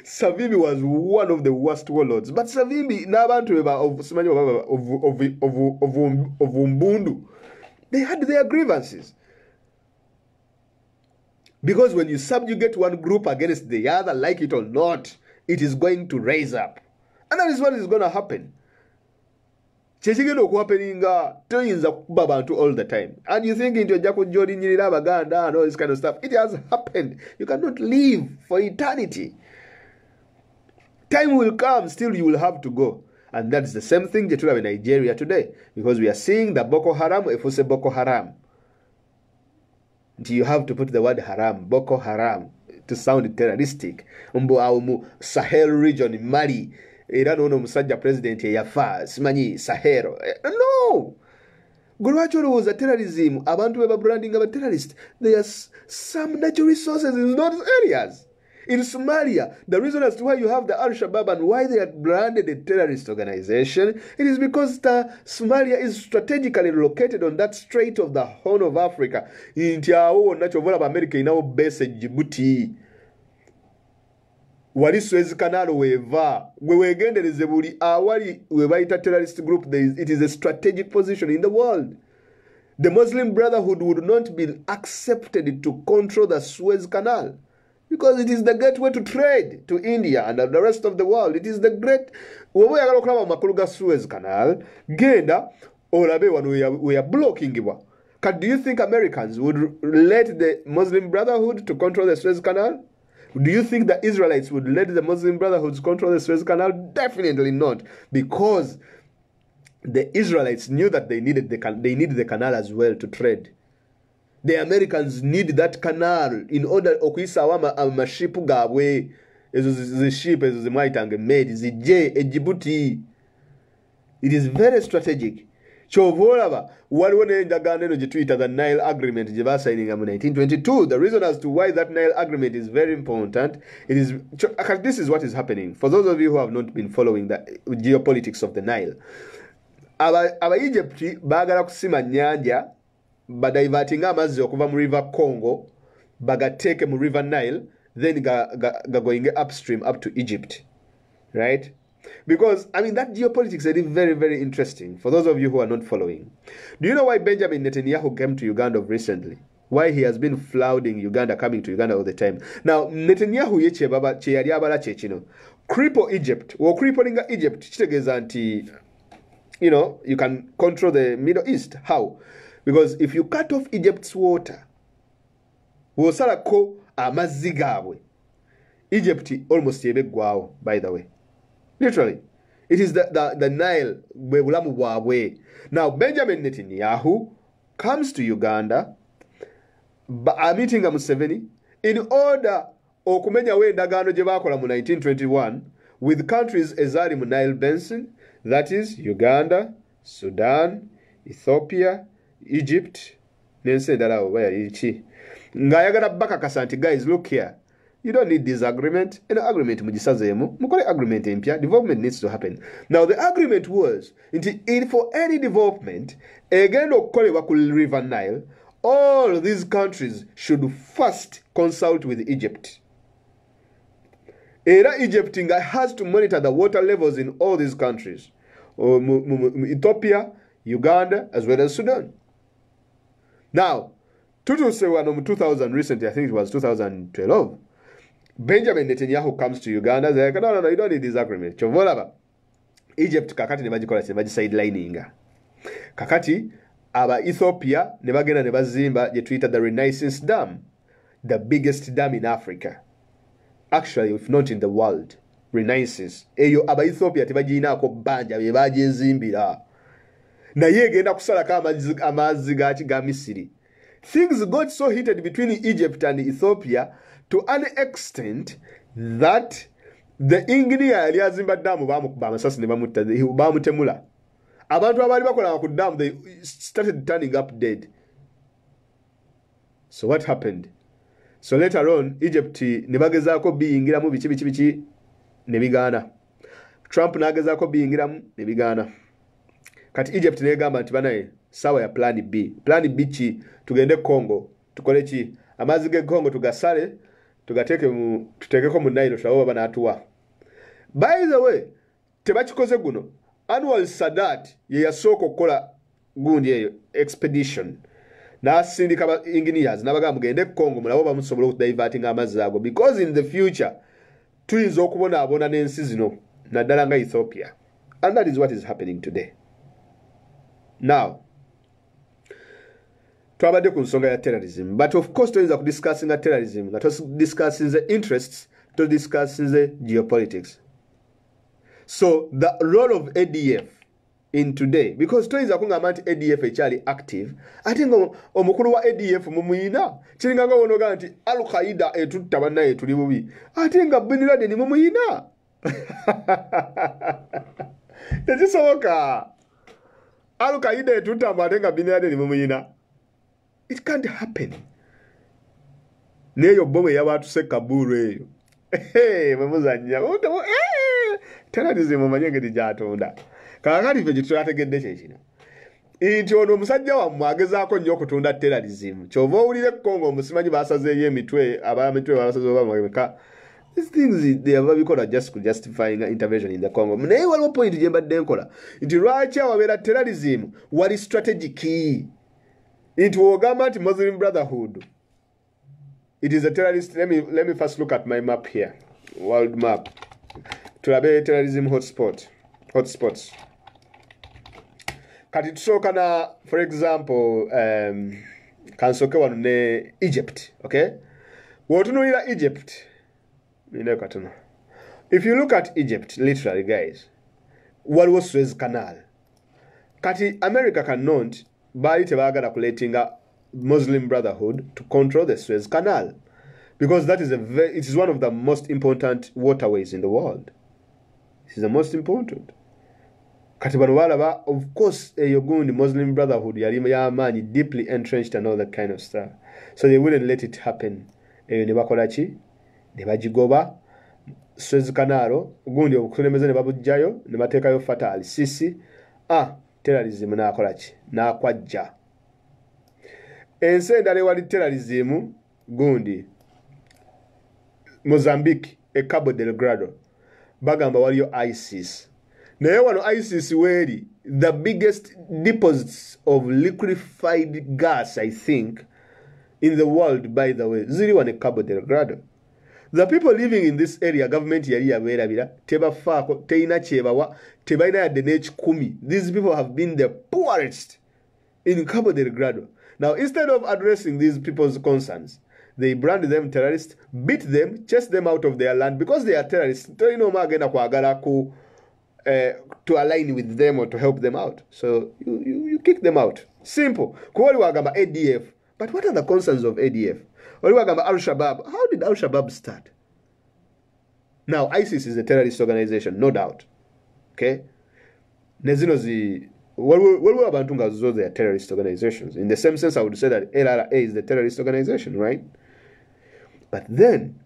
Savimbi was one of the worst warlords. But Savimbi, Nabantu of Umbundu, they had their grievances. Because when you subjugate one group against the other, like it or not, it is going to raise up. And that is what is going to happen. All the time. And you think into Jaco Jodi Baganda and all this kind of stuff. It has happened. You cannot live for eternity. Time will come, still you will have to go. And that's the same thing that we have in Nigeria today. Because we are seeing the Boko Haram, if we say Boko Haram. You have to put the word haram, Boko Haram, to sound terroristic. Sahel region in Mali. Era no musajja president yafa simanyi Sahel. No. Gulwacholo was a terrorism. Abantu weba branding of a terrorist. There are some natural resources in those areas. In Somalia, the reason as to why you have the Al-Shabaab and why they are branded a terrorist organization, it is because Somalia is strategically located on that strait of the Horn of Africa. In Tiao, Natural America, in our base in Djibouti. Wali Suez Canal weva. We again there is a awali webaita terrorist group. It is a strategic position in the world. The Muslim Brotherhood would not be accepted to control the Suez Canal because it is the gateway to trade to India and the rest of the world. It is the great Suez Canal. Genda olabe we are blocking it. Do you think Americans would let the Muslim Brotherhood to control the Suez Canal? Do you think the Israelites would let the Muslim Brotherhood control the Suez Canal? Definitely not, because the Israelites knew that they needed the canal as well to trade. The Americans need that canal in order okuisawa amashipu gabwe the ship as the maitange made Djibouti. It is very strategic. Chovolaba, waliwo n'endagaano eno gye the Nile Agreement gye baasayinga in 1922. The reason as to why that Nile Agreement is very important, this is what is happening. For those of you who have not been following the geopolitics of the Nile, Aba-Egypt baagala kusima nnyanja badaivatinga amazzi okuva mu River Congo bagateeke mu River Nile, then going upstream up to Egypt, right? Because, I mean, that geopolitics is very, very interesting for those of you who are not following. Do you know why Benjamin Netanyahu came to Uganda recently? Why he has been flouting Uganda, coming to Uganda all the time? Now, Netanyahu yeche baba che yali abala che chino. Cripple Egypt. Or crippling Egypt. Chitegeza anti, you know, you can control the Middle East. How? Because if you cut off Egypt's water, wosala ko amazzi gaabwe. Egypt almost yebegwao, by the way. Literally. It is the Nile. Now, Benjamin Netanyahu comes to Uganda, meeting Museveni, in order okumenya we endagaano gye baakola mu 1921, with countries ezali mu Nile Basin, that is Uganda, Sudan, Ethiopia, Egypt, n'ensi endala oba yali ki, ng'ayagala bakakasa nti guys look here, you don't need this agreement. An agreement mugisazeemu, mukole agreement empya, development needs to happen. Now the agreement was nti for any development egenda okukolebwa ku River Nile, all these countries should first consult with Egypt. Era Egypt has to monitor the water levels in all these countries. Ethiopia, Uganda, as well as Sudan. Now, tutuse wano mu 2000 recently, I think it was 2012, Benjamin Netanyahu comes to Uganda, they're like, no, you don't need this agreement. Chovolaba. Egypt kakati ne bagikola ne bagi sidelininga. Kakati aba Ethiopia ne bagenda ne bazimba je tuyita the Renaissance Dam, the biggest dam in Africa. Actually, if not in the world. Renaissance. Eyo aba Ethiopia tebaginaako banja bye bajezimbira. Naye egenda kusalako amazzi ga Misiri. Things got so heated between Egypt and Ethiopia to an extent that the engineer yali azimba damu bamukuba amasasi ne bamutemula. Abantu abali bakola ku damu, they started turning up dead. So what happened? So later on, Egypt ne bagezaako biyingiramu biki ne bigaana. Trump n'agezaako biyingiramu ne bigaana. Kati Egypt ne egamba nti banaye sawa ya plan B. Plan B ki tugende Congo, tukole ki? Amazzi ge Congo tugasale, tutekeko mu Nile tulawo banaatuwa. By the way, tebakikoze guno. Annual Sadat ye yasooka okukola gundi eyo expedition. N'asindika ba engineers n'abagamba mugende Congo mulabo bamusobola okudivertinga amazzi ago, because in the future tuyinza okubonaabona n'ensi zino naddala nga Ethiopia. And that is what is happening today. Now, twabadde ku nsonga ya terrorism, but of course toyinza kudiscussinga terrorism nga discussing the interests, to discussing the geopolitics. So the role of ADF in today, because toyinza kungamba nti ADF ekyali active, ate nga omukulu wa ADF mumuyina, kiringa nga wonoga nti Al-Qaeda etutta bannaye tuli bubi, ate nga Bin Laden mumuyina. Tekisoboka. Al-Qaeda etutta ate nga Bin Laden mumuyina. It can't happen. Neyo bomu yabatuse Kabul eyo. Memuzanya. Terrorism mumanyenge jatonda. Kakati fe gitulategedde kyekino. Nti ono omusajja wammwe agezaako nnyo okutunda terrorism. Kyova owulire Congo omusimanyi basazeeyo emitwe, abamitwe basaze oba mweka. These things they have bikola just justifying intervention in the Congo. Naye waliwo point gye mbadde nkola. Nti lwaki awabeera terrorism wali strategic key. Nti wogamba nti Muslim Brotherhood, it is a terrorist. Let me first look at my map here. World map. Tulabe terrorism hotspots. Kati tusooka na, for example, kansoke wano ne Egypt, okay? Wotunuulira Egypt. If you look at Egypt, literally, guys, waliwo Suez Canal. Kati America cannot bali tebaagala kuletinga Muslim Brotherhood to control the Suez Canal, because that is it is one of the most important waterways in the world. It is the most important. Kati bano balaba, of course, yogundi Muslim Brotherhood yali y'amaanyi, deeply entrenched and all that kind of stuff. So they wouldn't let it happen. Ne bakola ki? Ne bagigoba Suez Canal, gundi obukulembeze ne babujjayo, ne bateekayo Fatah al-Sisi. Terrorism n'akola ki? N'akwajja. Ensi endala ewali terrorism gundi Mozambique, Cabo Delgado, bagamba waliyo ISIS. Naye wano ISIS weeri, the biggest deposits of liquefied gas, I think, in the world, by the way, ziri wano Cabo Delgado. The people living in this area, government yali yabeerabira, tebafaako, teina kyebawa, tebalina yadde n'ekikumi. These people have been the poorest in Cabo Delgado. Now, instead of addressing these people's concerns, they brand them terrorists, beat them, chase them out of their land because they are terrorists. To align with them or to help them out. So you kick them out. Simple. Kuwali wagamba ADF. But what are the concerns of ADF? Wali wagamba Al-Shabaab. How did Al-Shabaab start? Now, ISIS is a terrorist organization, no doubt. Okay? Waliwo abantu nga zo they are terrorist organizations. In the same sense, I would say that LRA is the terrorist organization, right? But then,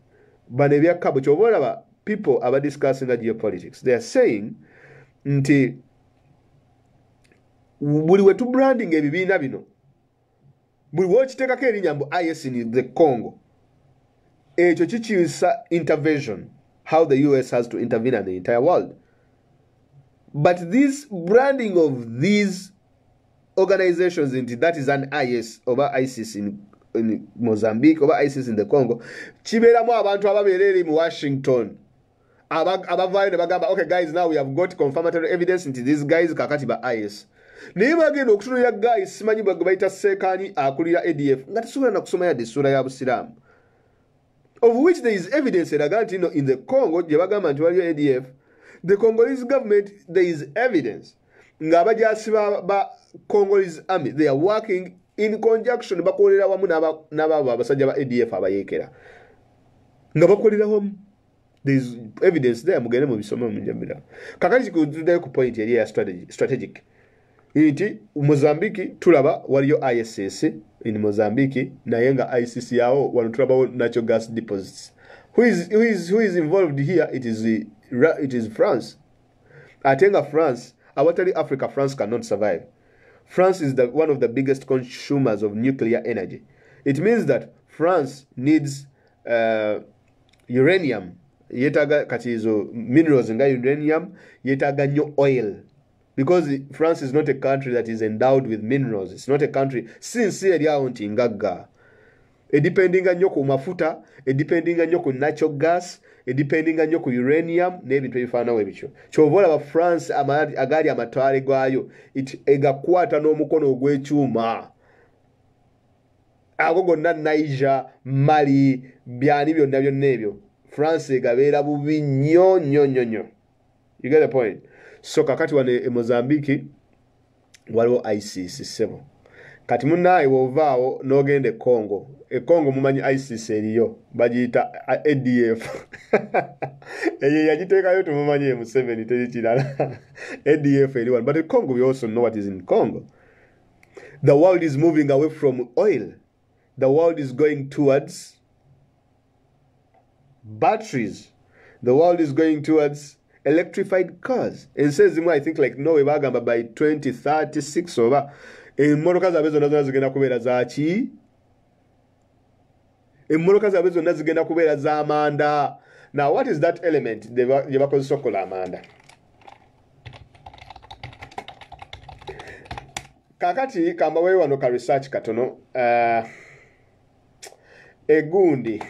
people are discussing the geopolitics. They are saying, nti buli wetu branding ebibiina bino buli wokitekako erinnya mbu IS in the Congo ekyo kikyusa intervention, how the US has to intervene in the entire world. But this branding of these organizations into that is an IS over ISIS in Mozambique, over ISIS in the Congo, kibeeramu abantu ababeerera mu Washington abavaayo ne bagamba, okay guys, now we have got confirmatory evidence into these guys kakati ba IS. Naye bagenda okutunulira guys simanyi bwe bayita Sekani akulira ADF nga tesobola na kusoma yadde essula ya Busiraamu, of which there is evidence eraga nti in the Congo gye bagamba nti waliyo ADF, the Congolese government, there is evidence nga abajasi ba Congolese army, they are working in conjunction, bakolera wamu n'abo abasajja ba ADF abayeekera nga bakolera wamu. There is evidence there, mugende mu bisoma mu njamira. Kakati kuddayo ku point eri ya strategic. Inti Mozambique tulaba waliyo ISS in Mozambique naye nga ICC yawo wano tulabawo natural gas deposits. Who is involved here? It is France. Atenga France, awatali Africa, France cannot survive. France is one of the biggest consumers of nuclear energy. It means that France needs uranium. Yetaga kati izo minerals nga uranium, yetaga nyo oil. Because France is not a country that is endowed with minerals. It's not a country sincerely aunti ngaga. Depending on ku mafuta, depending on ku natural gas, depending on ku uranium, n'ebintu ebifaanawo ebityo. Kyovola ba France agali amatwale gwayo egakwata n'omukono ogw'ekyuma. Ago gonna Niger, Mali, byani byonna byonna ebyo. France egabeera bubi nnyo. You get the point? So kakati wane Mozambique waliwo ISIS sebo. Kati munnaye wovaawo n'ogende Congo. Congo mumanyi ISIS eriyo bagiyita ADF. Eyo yagiteekayo tumumanyi Museveni terikirala. ADF eriwo. But in Congo we also know what is in Congo. The world is moving away from oil. The world is going towards batteries. The world is going towards electrified cars. And says I think like no bagamba by 2036 over emmotoka zaabwe zonna zonna zigenda kubeera zaaki. Emmotoka zaabwe zonna zigenda kubeera z'amanda. Now what is that element gye bakozesa okukola amanda? Kakati kambawe wano ka research katono egundi.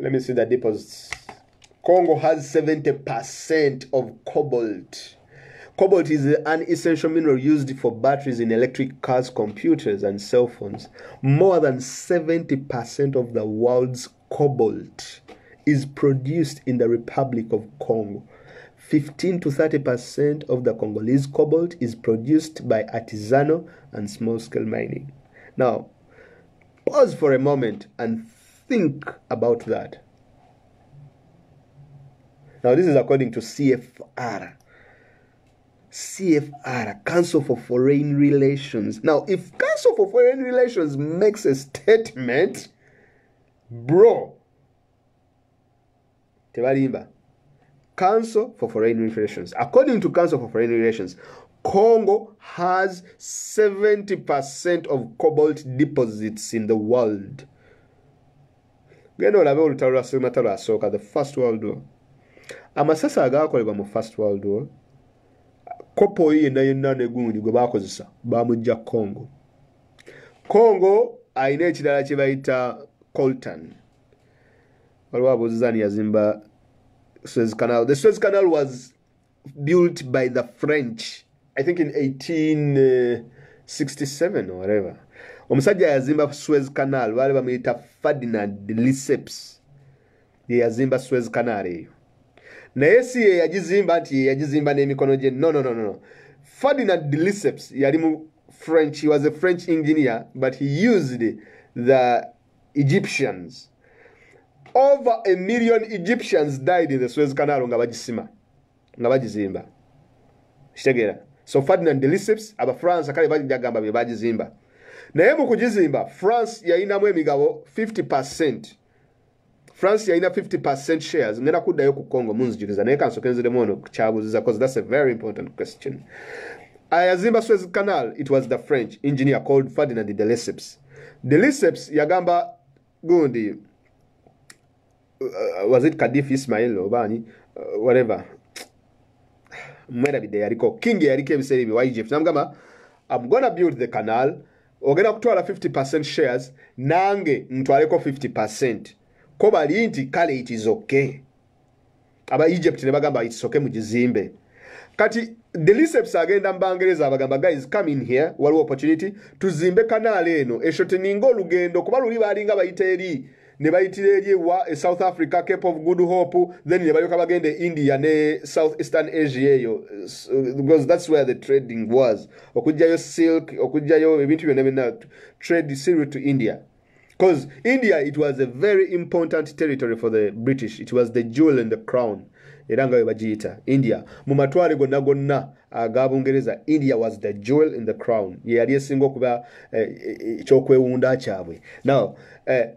Let me see the deposits. Congo has 70% of cobalt. Cobalt is an essential mineral used for batteries in electric cars, computers, and cell phones. More than 70% of the world's cobalt is produced in the Republic of Congo. 15 to 30% of the Congolese cobalt is produced by artisanal and small-scale mining. Now, pause for a moment and think about that. Now, this is according to CFR. CFR, Council for Foreign Relations. Now, if Council for Foreign Relations makes a statement, bro, tebalimba. Council for Foreign Relations. According to Council for Foreign Relations, Congo has 70% of cobalt deposits in the world. The First World War. Amasasa agakolebwa mu First World War. Kopo yenna negundi gwe bakozesa bamujja Congo. Congo ayina ekirala kye bayita coltan. Waliwo abuzani yazimba Suez Canal. The Suez Canal was built by the French, I think in 1867 or whatever. Omusajja yazimba Suez Canal bali bamuyita Ferdinand de Lesseps. Ye yazimba Suez Canal eyo. Naye si ye yagizimba nti yagizimba n'emikono gye. No. Ferdinand de Lesseps yali mu French. He was a French engineer, but he used the Egyptians. over 1 million Egyptians died in the Suez Canal nga bagizimba. Kitegeera. So Ferdinand de Lesseps Abafransa kale bagamba bye bagizimba. Naye mu kugizimba France yayinamu emigabo 50%. France yayina 50% shares. Ngenda kuddayo ku Congo munzijiriza naye kansokenzeremu ono kyabuuziza because that's a very important question. Ayazimba Suez Canal, it was the French engineer called Ferdinand de Lesseps. De Lesseps yagamba gundi was it Kadif Ismail or Bani whatever. Mwera bide yaliko king yarike ebiseera wa Egypt. Namugamba I'm gonna build the canal. Ogenda kutwala 50% shares nange ntwaleko 50%. Ko bali nti kale it is okay. Aba Egypt ne bagamba it's okay mugizimbe. Kati De Lesseps agenda mbangereza abagamba guys come in here waliwo opportunity tuzimbe canal eno eshoteninga olugendo kuba luli balinga bayiteri ne bayitire wa South Africa Cape of Good Hope then ne bayoka bagende India ne Southeastern Asia yo because that's where the trading was okujjayo silk okujjayo ebintu byonna trade silk to India because India it was a very important territory for the British. It was the jewel in the crown. Eranga bagiyita India mu matwale gonna agabungereza India was the jewel in the crown. Yali esinga okuba ekyokwewunda kyabwe. Now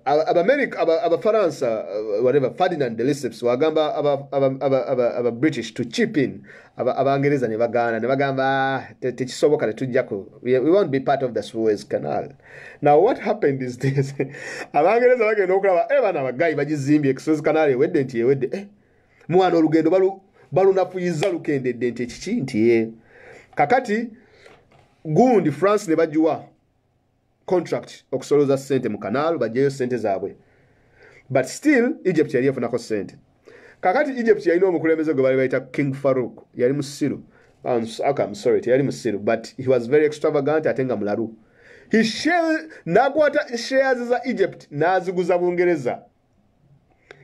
Abafaransa whatever Ferdinand de Lesseps wagamba aba British to chip in abangereza ne bagamba tekisoboka tetujjako we won't be part of the Suez Canal. Now what happened is this abangereza bagenda okulaba bana abagayi bagizimbye Suez Canal ewedde nti ewedde mwana olugendo balunafuyiza lukendedde nti ekiki nti kakati gundi France ne bajuwa contract okusoloza sente mu canal bajeyo sente zaabwe but still Egypt yali yafunako sente. Kakati Egypt yalina omukulembeze gwe bali bayita King Farouk yali musiru I'm sorry yali musiru but he was very extravagant atenga mularu. He share nakwata shares za Egypt naziguza Bungereza.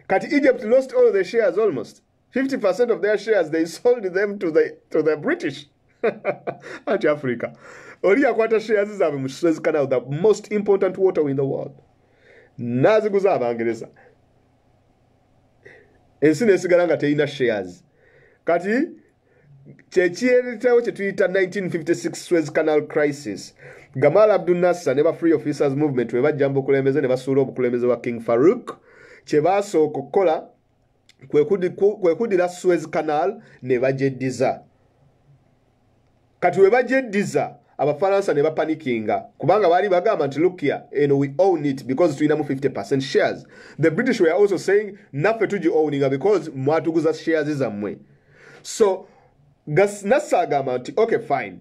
Kati Egypt lost all the shares almost 50% of their shares. They sold them to the British. Anti-Africa. Oli yakwata shares zaabwe mu Suez Canal, the most important waterway in the world. Naziguza abangereza. Ensi nesigala nga teyina shares. Kati kyekiyeretawo kye tuyita 1956 Suez Canal crisis. Gamal Abdel Nasser ne ba Free Officers Movement we bajja obukulembeze ne basuula obukulembeze wa King Farouk. Kye baasooka okukola kwe kudira Suez Canal ne bajeddiza. Kati we bajeddiza Abafaransa ne bapanikinga kubanga bali bagamba nti look here and we own it because tulinamu 50% shares. The British were also saying naffe tugi owninga because mwatuguza shares zammwe. So Nasser agamba nti okay fine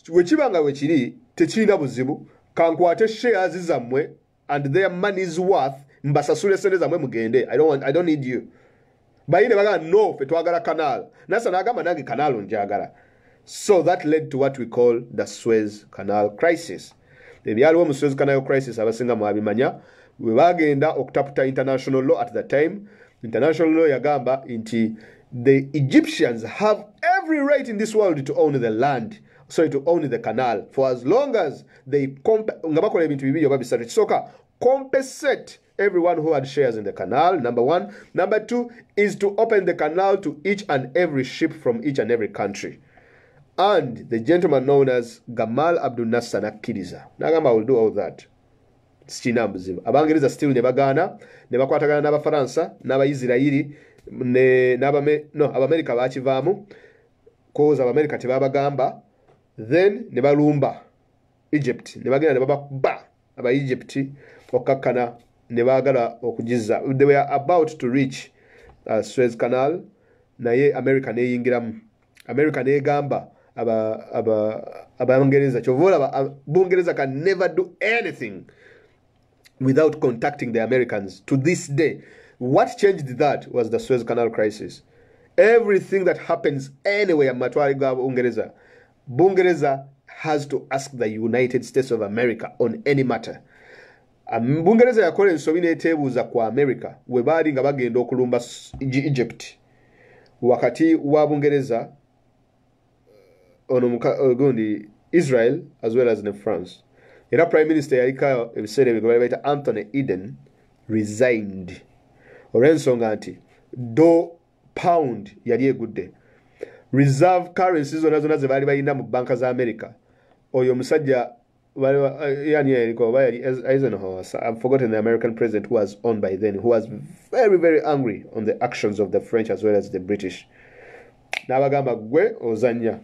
wekibanga wekiri tekirina buzibu kankwate shares zammwe and their money is worth mbasasule sente zammwe mugende. I don't need you. Bayine bagamba no fe twagala canal. Nasser nagamba nange canal njagala. So that led to what we call the Suez Canal crisis. Ebyaliwo mu Suez Canal crisis abasinga mwabimanya we bagenda okutaputa international law at the time. International law yagamba nti the Egyptians have every right in this world to own the land, sorry, to own the canal for as long as they ngabakola ebintu bibiri oba bisatu. Kisoka compensate everyone who had shares in the canal, number one. Number two is to open the canal to each and every ship from each and every country. And the gentleman known as Gamal Abdel Nasser nakkiriza. Nagamba will do all that. Sikina buzibu. Abangereza still ne bagaana, ne bakwatagana n'Abafaransa, n'Abayisirayiri, Abamerika bakivaamu, cause Abamerika tebabagamba, then ne balumba Egypt. Ne bagenda ne babakuba Aba-Egypt okkakkana ne baagala okugiza. They were about to reach Suez Canal, naye America neyingiramu. America negamba Abangereza chovola Bungereza can never do anything without contacting the Americans. To this day, what changed that was the Suez Canal crisis. Everything that happens anywhere matwari ga Bungereza has to ask the United States of America on any matter. Bungereza yakola ensobi n'eteebuuza kwa America we baali nga bagenda okulumba Egypt wakati wa Bungereza gundi Israel as well as in France. Era Prime Minister yalika ebiseera ebyo baita Anthony Eden resigned. olw'ensonga nti do pound yali egudde. Reserve currencies zonna zonna ze baali balina mu banka za America. Oyo omusajja Eisenhower, I've forgotten the American president who was on by then, who was very, very angry on the actions of the French as well as the British. N'abagamba gwe ozanya.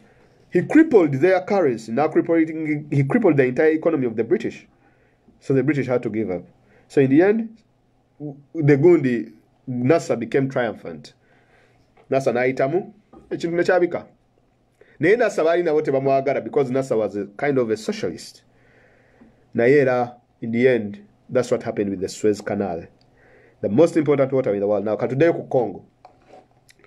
He crippled their currency. Now he crippled the entire economy of the British. So the British had to give up. So in the end, the gundi NASA became triumphant. NASA naitamu ekintu nekyabika. Naye NASA baali nabo tebamwagala because NASA was a kind of a socialist. Naye era in the end, that's what happened with the Suez Canal. The most important water in the world. Now katuddeyo ku Congo.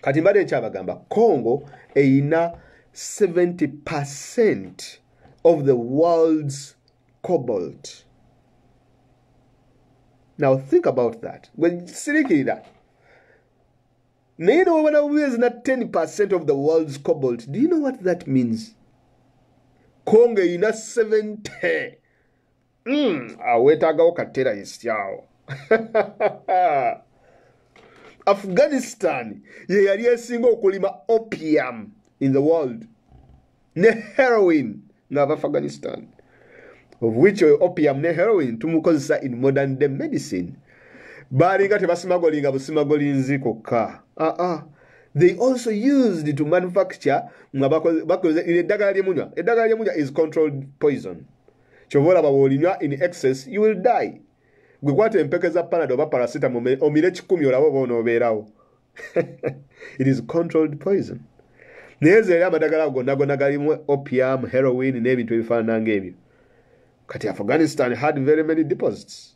Kati mbadde nkyabagamba Congo eyina 70% of the world's cobalt. Now think about that. When sirikirira. Naye when is not 10% of the world's cobalt. Do you know what that means? Congo eyina 70. Awetagawo ka terrorist yawo. Afghanistan ye yali esinga okulima opium in the world. Ne heroin ng'ava Afghanistan. Of which opium ne heroin tumukozesa in modern day medicine. Balinga tebasimagolinga busimagolinzi kokka. They also used to manufacture eddagala lyemunywa. Eddagala lyemunywa is controlled poison. Chovola bawolinywa in excess, you will die. Gwe kwate empeke za Panadol oba paracetamol omire 10 olabo boonobeerawo. It is controlled poison. Naye era amadagala gonna galimu opium, heroin n'ebintu ebifaanana ng'ebyo. Kati Afghanistan had very many deposits.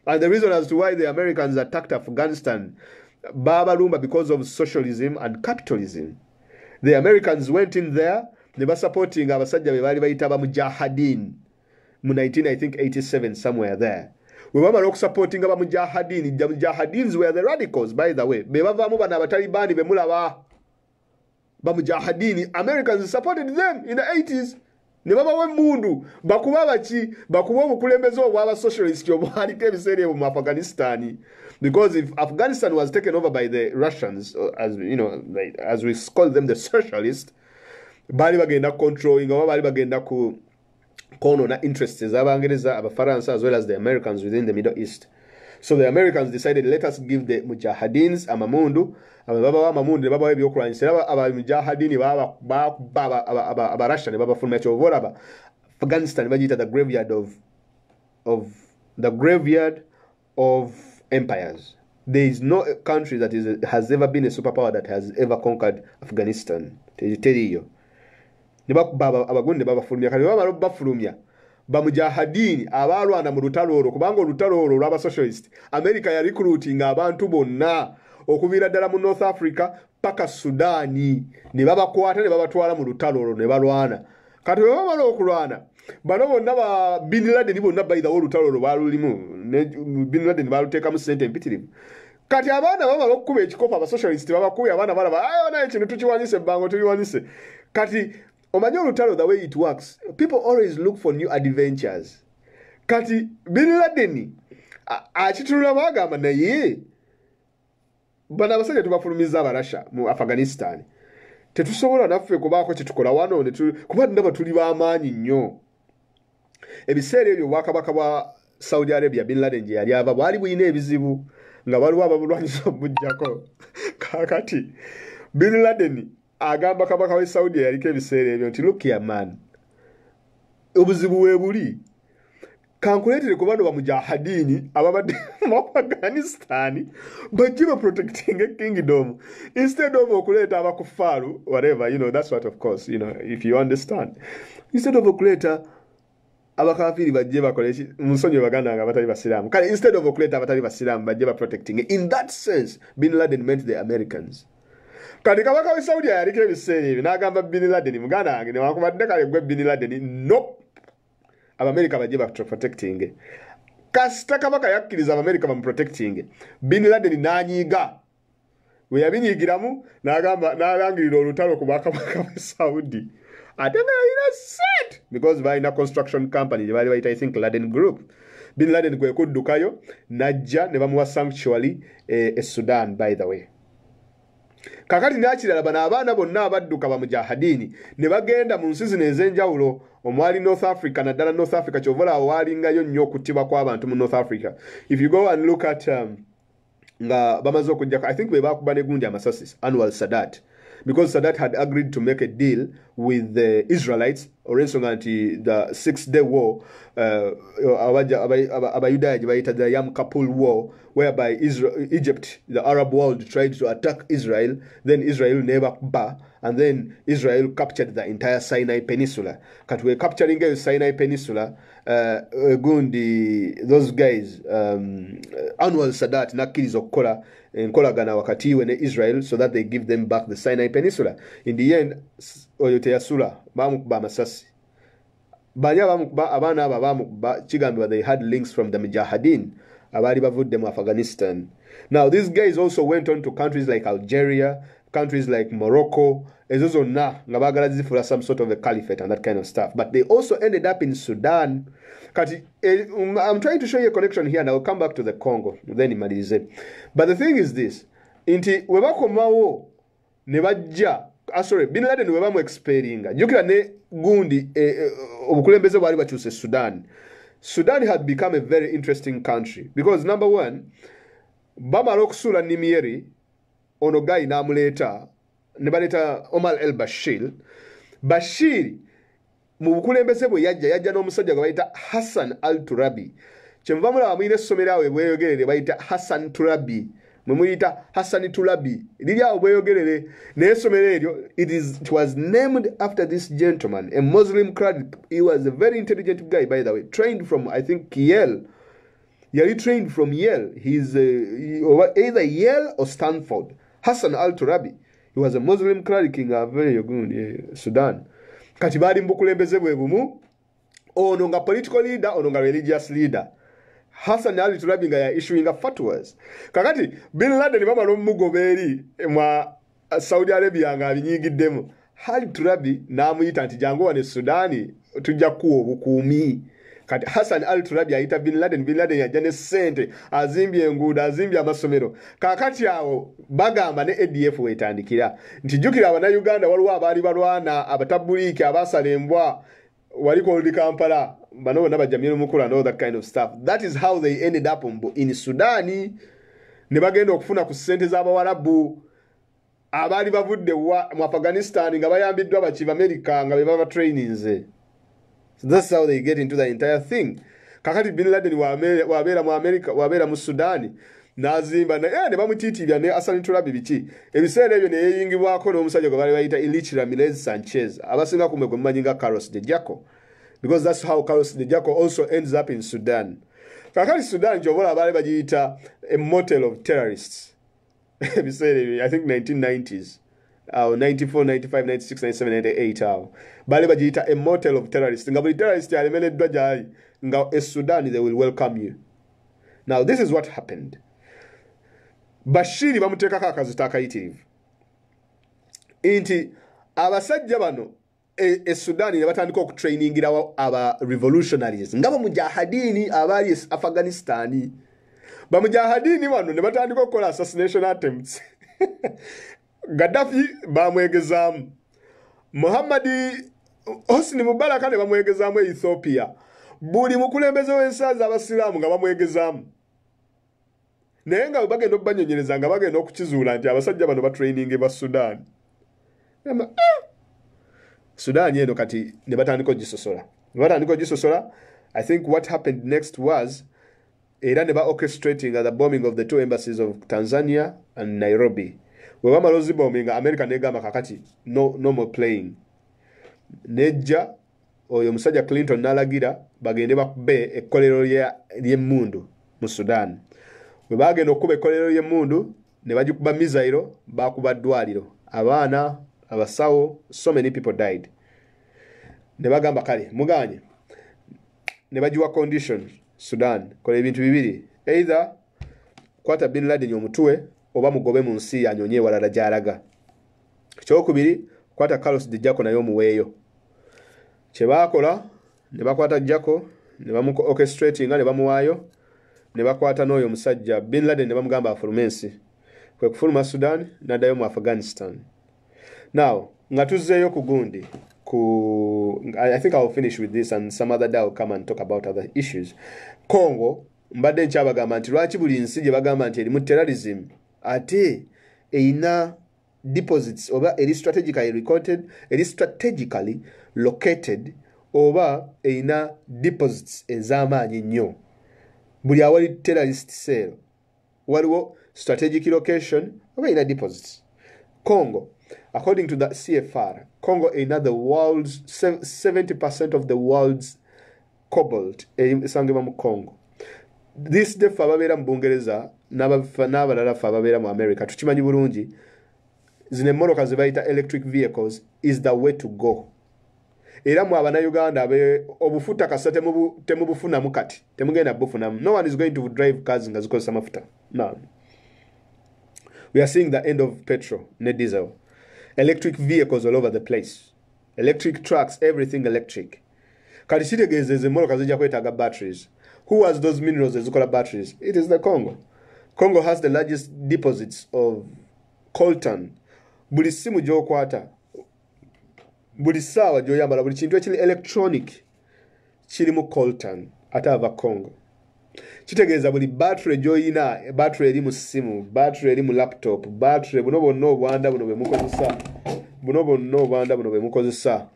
And the reason as to why the Americans attacked Afghanistan, Babalumba, because of socialism and capitalism. The Americans went in there, they were supporting abasajja be baali bayita bamujahideen mu 1987 somewhere there. We were supporting abamujahideen. The mujahideens were the radicals, by the way. Be bavaamu bano abatalibani be mulaba bamujahideen. Americans supported them in the 80s. Ne babawa emmundu bakuba baki bakuba obukulembeze obw'aba socialist obwaliko ebiseera ebyo mu Afghanistan. Because if Afghanistan was taken over by the Russians, as you know, as we call them, the socialists, bali bagenda controlling oba bali bagenda ku konona interests z'Abangereza, Abafaransa, as well as the Americans within the Middle East. So the Americans decided, let us give the mujahideens amamundu, ababawa amamundu ne babawa ebyokulwanyisa aba mujahideen aba Russia ne babafulumya kyovola Afghanistan bagiyita the graveyard of empires. There is no country that has ever been a superpower that has ever conquered Afghanistan. Teriyo. Abagundi babafulumya kale bamala bafulumya bamujahideen abalwana mu lutalo olwo kubanga olutalo olwo lw'aba socialist. America ya recruiting abantu bonna okubira ddala mu North Africa paka Sudani ne babakwata ne babatwala mu lutalo olwo ne balwana. Kati bamala okulwana bano bonna ba Bin Laden bonna bayida olutalo olwo balulimu ne Bin Laden baluteekamu ssente empitirivu. Kati abaana bamala okukuba ekikopo aba socialist babakubye abaana balaba naye ekintu tukiwanyise ebbango tuliwanyise. Kati omanyi olutalo, the way it works, people always look for new adventures. Kati Bin Laden akitunula bagamba naye bano abasajja tubafulumiza Abarasha mu Afghanistan. Tetusobola naffe kubaako kyetukola wano kuba ndaba tuli b'amaanyi nnyo. Ebiseera ebyo obwakabaka bwa Saudi Arabia Bin Laden gye yali ava bwali buyina ebizibu nga waliwo ababulwanyisa obujjako. Kakati Bin Laden agamba kabaka wa Saudi yaliko ebiseera ebyo nti look here man, obuzibu weebuli kankuleetere ku bano bamujahideen ababadde mu Afghanistan bajje ba protecting a kingdom instead of okuleeta abakufaalu whatever, you know, that's what, of course, you know, if you understand, instead of okuleeta abakafiri bajje bakole musonyo baganda nga batali basiramu kale instead of okuleeta abatali basiramu bajje ba protecting. In that sense Bin Laden meant the Americans. Kati kabaka wa Saudi yaliko ebiseera ebyo n'agamba Bin Laden muganda wange newankubadde kale gwe Bin Laden nope, Abamerika bajje ba protecting. Kasita kabaka yakkiriza Abamerika bamu protecting, Bin Laden n'anyiiga we yabinyiigiramu n'alangirira olutalo ku bakabaka wa Saudi. Ate nga yalina set because balina construction company gye baali bayita I think Laden Group Bin Laden gwe kuddukayo najja ne bamuwa sanctuary Sudan by the way. Kakati nakirala bano abaana bonna abadduka bamujahadini ne bagenda mu nsi zino ez'enjawulo omwali North Africa naddala North Africa kyovola awo waalingayo nnyo okuttibwa kw'abantu mu North Africa. If you go and look at nga bamaze okujja, I think be bakuba ne gundi amasasi Anwar Sadat, because Sadat had agreed to make a deal with the Israelites or the 6-day war, abayudaaya gye bayita the Yom Kippur War, whereby Egypt, the Arab world, tried to attack Israel, then Israel never backed, and then Israel captured the entire Sinai Peninsula. But we're capturing the Sinai Peninsula, those guys, Anwar Sadat nakkiriza okukola enkolagana wakati we ne Israel so that they give them back the Sinai Peninsula. In the end, oyo teyasula bamukuba amasasi. Abaana abo bamukuba kigambibwa they had links from the Mujahideen abaali bavudde mu Afghanistan. Now these guys also went on to countries like Algeria, countries like Morocco, ezo zonna nga baagala zifuula some sort of a caliphate and that kind of stuff. But they also ended up in Sudan. Kati, I'm trying to show you a connection here and I'll come back to the Congo then imalize. But the thing is this, inti webakomawo ne bajja Bin Laden webamu experinga jukira ne gundi obukulembeze bwali bakyuse Sudan. Sudan had become a very interesting country because number one, bamala okusula Nimieri ono guy n'amuleeta ne baleeta Omar el-Bashir. Bashir mu bukulembeze bwe yajja n'omusajja gwe bayita Hassan al-Turabi. Kyenva mulaba muyina essomero awo bweyogerere bayita Hassan Turabi. Mwe muyita Hassan Turabi. Liri awo bweyogerere naye essomero eryo it was named after this gentleman, a Muslim cleric. He was a very intelligent guy, by the way, trained from I think Yale. He trained from Yale. He's either Yale or Stanford. Hassan al-Turabi. He was a Muslim cleric in a very good Sudan. Kati bali mbukulembeze bwe bumu ono nga political leader, ono nga religious leader. Hassan al-Turabi nga ya issuing fatwas. Kakati Bin Laden bamala omugoberi mwa Saudi Arabia nga abinyigiddemu. Al-Turabi n'amuyita nti jangu wane Sudani tujja kuwa obukuumi. Kati Hassan al-Turabi ayita Bin Laden yajja ne ssente, azimbye enguudo, azimbye amasomero. Kakati awo bagamba ne ADF wetandikira nti jjukira Abannayuganda waliwo abaali balwana abatabuliiki abasala embwa waliko oli Kampala bano bonna bajjamira omukulu and all that kind of stuff. That is how they ended up in Sudani. Ne bagenda okufuna ku ssente z'Abawarabu abaali bavudde mu Afghanistan nga bayambiddwa abakiva America nga be baba trainings. So that's how they get into the entire thing. Kakati Bin Laden wabeera mu America, wabeera mu Sudani, n'azimba ne bamutiitibya ne Hassan Turabi biki. Ebiseera ebyo ne yeeyingibwako n'omusajja gwe baali bayita Ilich Ramirez Sanchez. Abasinga kumwe gwe mumanyi nga Carlos de Jaco. Because that's how Carlos de Jaco also ends up in Sudan. Kakati Sudan kyobola abaali bagiyita a motel of terrorists. Ebiseera ebyo, I think 1990s. 94, 95, 96, 97, 98 awo. Bali bagiyita a motel of terrorists. Nga buli terrorist alemereddwa gyali nga e Sudan they will welcome you. Now this is what happened. Bashiri bamuteekako akazita akayitirivu. Inti abasajja bano e Sudan ne batandika okutrainingira aba revolutionaries nga bamujahidini abaali Afghanistan. Bamujahidini bano ne batandika okukola assassination attempts. Gaddafi bamwegezaamu, Hosni Mubarak ne bamwegezaamu Ethiopia. Buli mukulembeze w'ensaza abasiraamu nga bamwegezaamu. Naye nga bagenda okubanyonyereza nga bagenda okukizuula nti abasajja bano batraining ba Sudan. Sudan yeno kati ne batandika ogisosola. I think what happened next was era ne orchestrating the bombing of the two embassies of Tanzania and Nairobi. We were malozi bombing America negamba kakati no more playing. Nejja oyo musajja Clinton n'alagira bagende bakube ekkolero ly'emmundu mu Sudan. We bagenda okuba ekkolero ly'emmundu ne bagikuba misairo bakuba ddwaliro. Abaana, abasawo, so many people died. Ne bagamba kale muganye. Ne bagiwa conditions Sudan. Kola ebintu bibiri. Either kwata Bin Laden omutwe oba mugobe mu nsi yanyonye walala gy'alaga. Ekyokubiri kwata Carlos de Jaco naye omuweeyo. Kye baakola ne bakwata Jaco ne bamu orchestrating ne bamuwaayo ne bakwata n'oyo musajja Bin Laden ne bamugamba afulume ensi kwe kufuluma Sudan n'addayo mu Afghanistan. Now nga tuzzeeyo ku gundi I think I'll finish with this and some other day I'll come and talk about other issues. Congo mbadde nkyabagamba nti lwaki buli nsi gye bagamba nti erimu terrorism ate eyina deposits oba eri strategically located oba eyina deposits ez'amaanyi nnyo. Buli awali terrorist cell waliwo strategic location oba eyina deposits. Congo, according to the CFR, Congo is the world's 70% of the world's cobalt esangibwa mu Congo. This day fa babeera mu Bungereza n'abalala fa babeera mu America tukimanyi bulungi zino emmoloka ze bayita electric vehicles is the way to go. Era mu Abannayuganda obufuta kasa temubufunamu kati temugenda bufunamu. No one is going to drive cars nga zikozesa mafuta. No. We are seeing the end of petrol ne diesel. Electric vehicles all over the place. Electric trucks, everything electric. Kati kitegeeza emmoloka zijja kwetaaga batteries. Who has those minerals ezikola batteries? It is the Congo. Congo has the largest deposits of coltan. Buli simu gy'okwata, buli ssaawa gy'oyambala, buli kintu ekiri electronic kirimu coltan ate ava Congo. Kitegeeza buli battery gy'oyina, battery eri mu ssimu, battery eri mu laptop, battery buno bonna obwanda buno bwe mukozesa.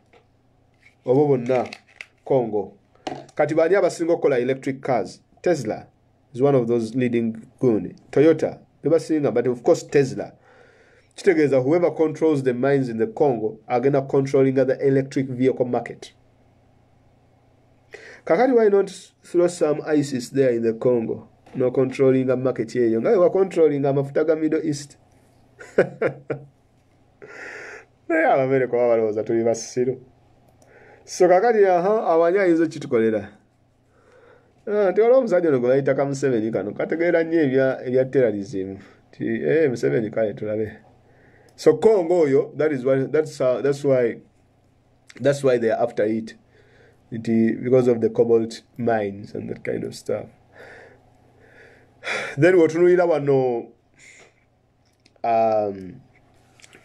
Obo bonna Congo. Kati baani abasinga okukola electric cars? Tesla is one of those leading gun. Toyota bebasinga, but of course Tesla. Kitegeeza whoever controls the mines in the Congo agenda controlling the electric vehicle market. Kakati, why not throw some ISIS there in the Congo? No controlling a market here. Nga wa controlling amafuta ga Middle East. Naye Abamerika balowooza tuli basiru. So kakati awanya ayinza kitukolera. Nti olwo omusajja ono gwe bayita ka Museveni kano kategeera nnyo ebya terrorism. Museveni kale tulabe. So Congo oyo, that's why they are after it. Because of the cobalt mines and that kind of stuff. Then wotunulira wano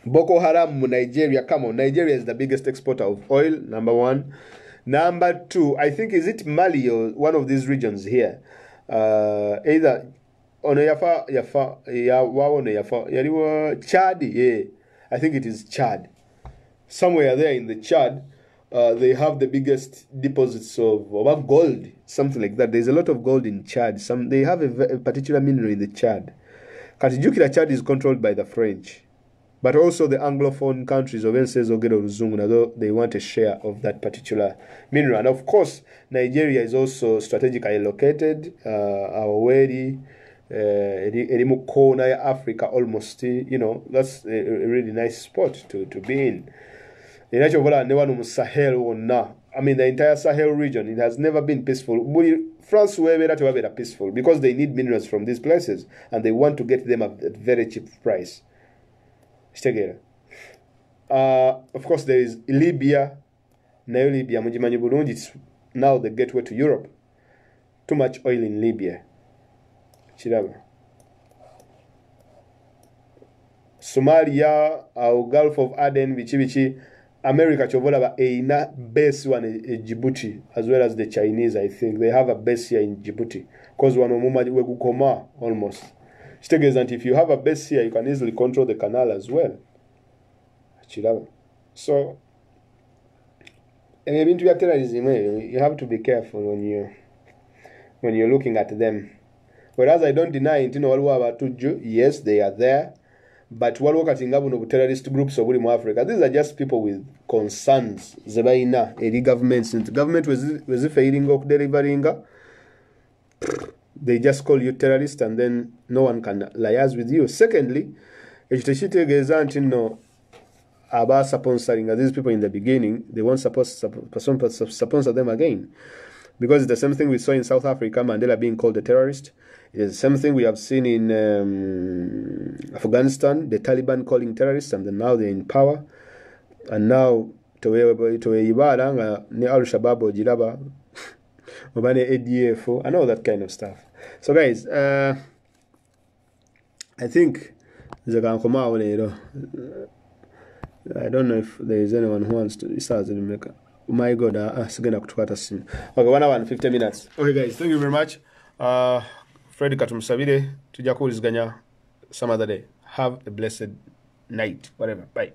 Boko Haram mu Nigeria. Come on, Nigeria is the biggest exporter of oil, number one. Number two, I think, is it Mali or one of these regions here? Either ono yafa yaliwa Chad, yeah. I think it is Chad. Somewhere there in the Chad, they have the biggest deposits of gold, something like that. There's a lot of gold in Chad. They have a particular mineral in the Chad. Katijukira Chad is controlled by the French. But also the Anglophone countries of they want a share of that particular mineral. And of course, Nigeria is also strategically located. Aweri, Erimu Kona, Africa, almost, that's a really nice spot to be in. I mean, the entire Sahel region, it has never been peaceful. France were peaceful because they need minerals from these places and they want to get them at a very cheap price. Of course, there is Libya. Libya, it's now the gateway to Europe. Too much oil in Libya. Somalia, Gulf of Aden, Bichi, America, Chovolaba, a base one in Djibouti, as well as the Chinese, I think. They have a base here in Djibouti. Because one of almost. And if you have a base here, you can easily control the canal as well. So, into terrorism, you have to be careful when you're looking at them. Whereas I don't deny, yes, they are there. But what work at terrorist groups of Africa, these are just people with concerns. Zebaina, the government was failing of delivering. They just call you terrorist and then no one can liaise with you. Secondly, these people in the beginning, they won't sponsor them again. Because it's the same thing we saw in South Africa, Mandela being called a terrorist. It's the same thing we have seen in Afghanistan, the Taliban calling terrorists, and then now they're in power. And now, to Al-Shabaab or Jiraba, Obane ADF, and all that kind of stuff. So guys, I think I don't know if there is anyone who wants to start in America. Oh my God, okay, 1 hour and 50 minutes. Okay guys, thank you very much. Fred Katumsabire, tujakuriziganya some other day. Have a blessed night, whatever. Bye.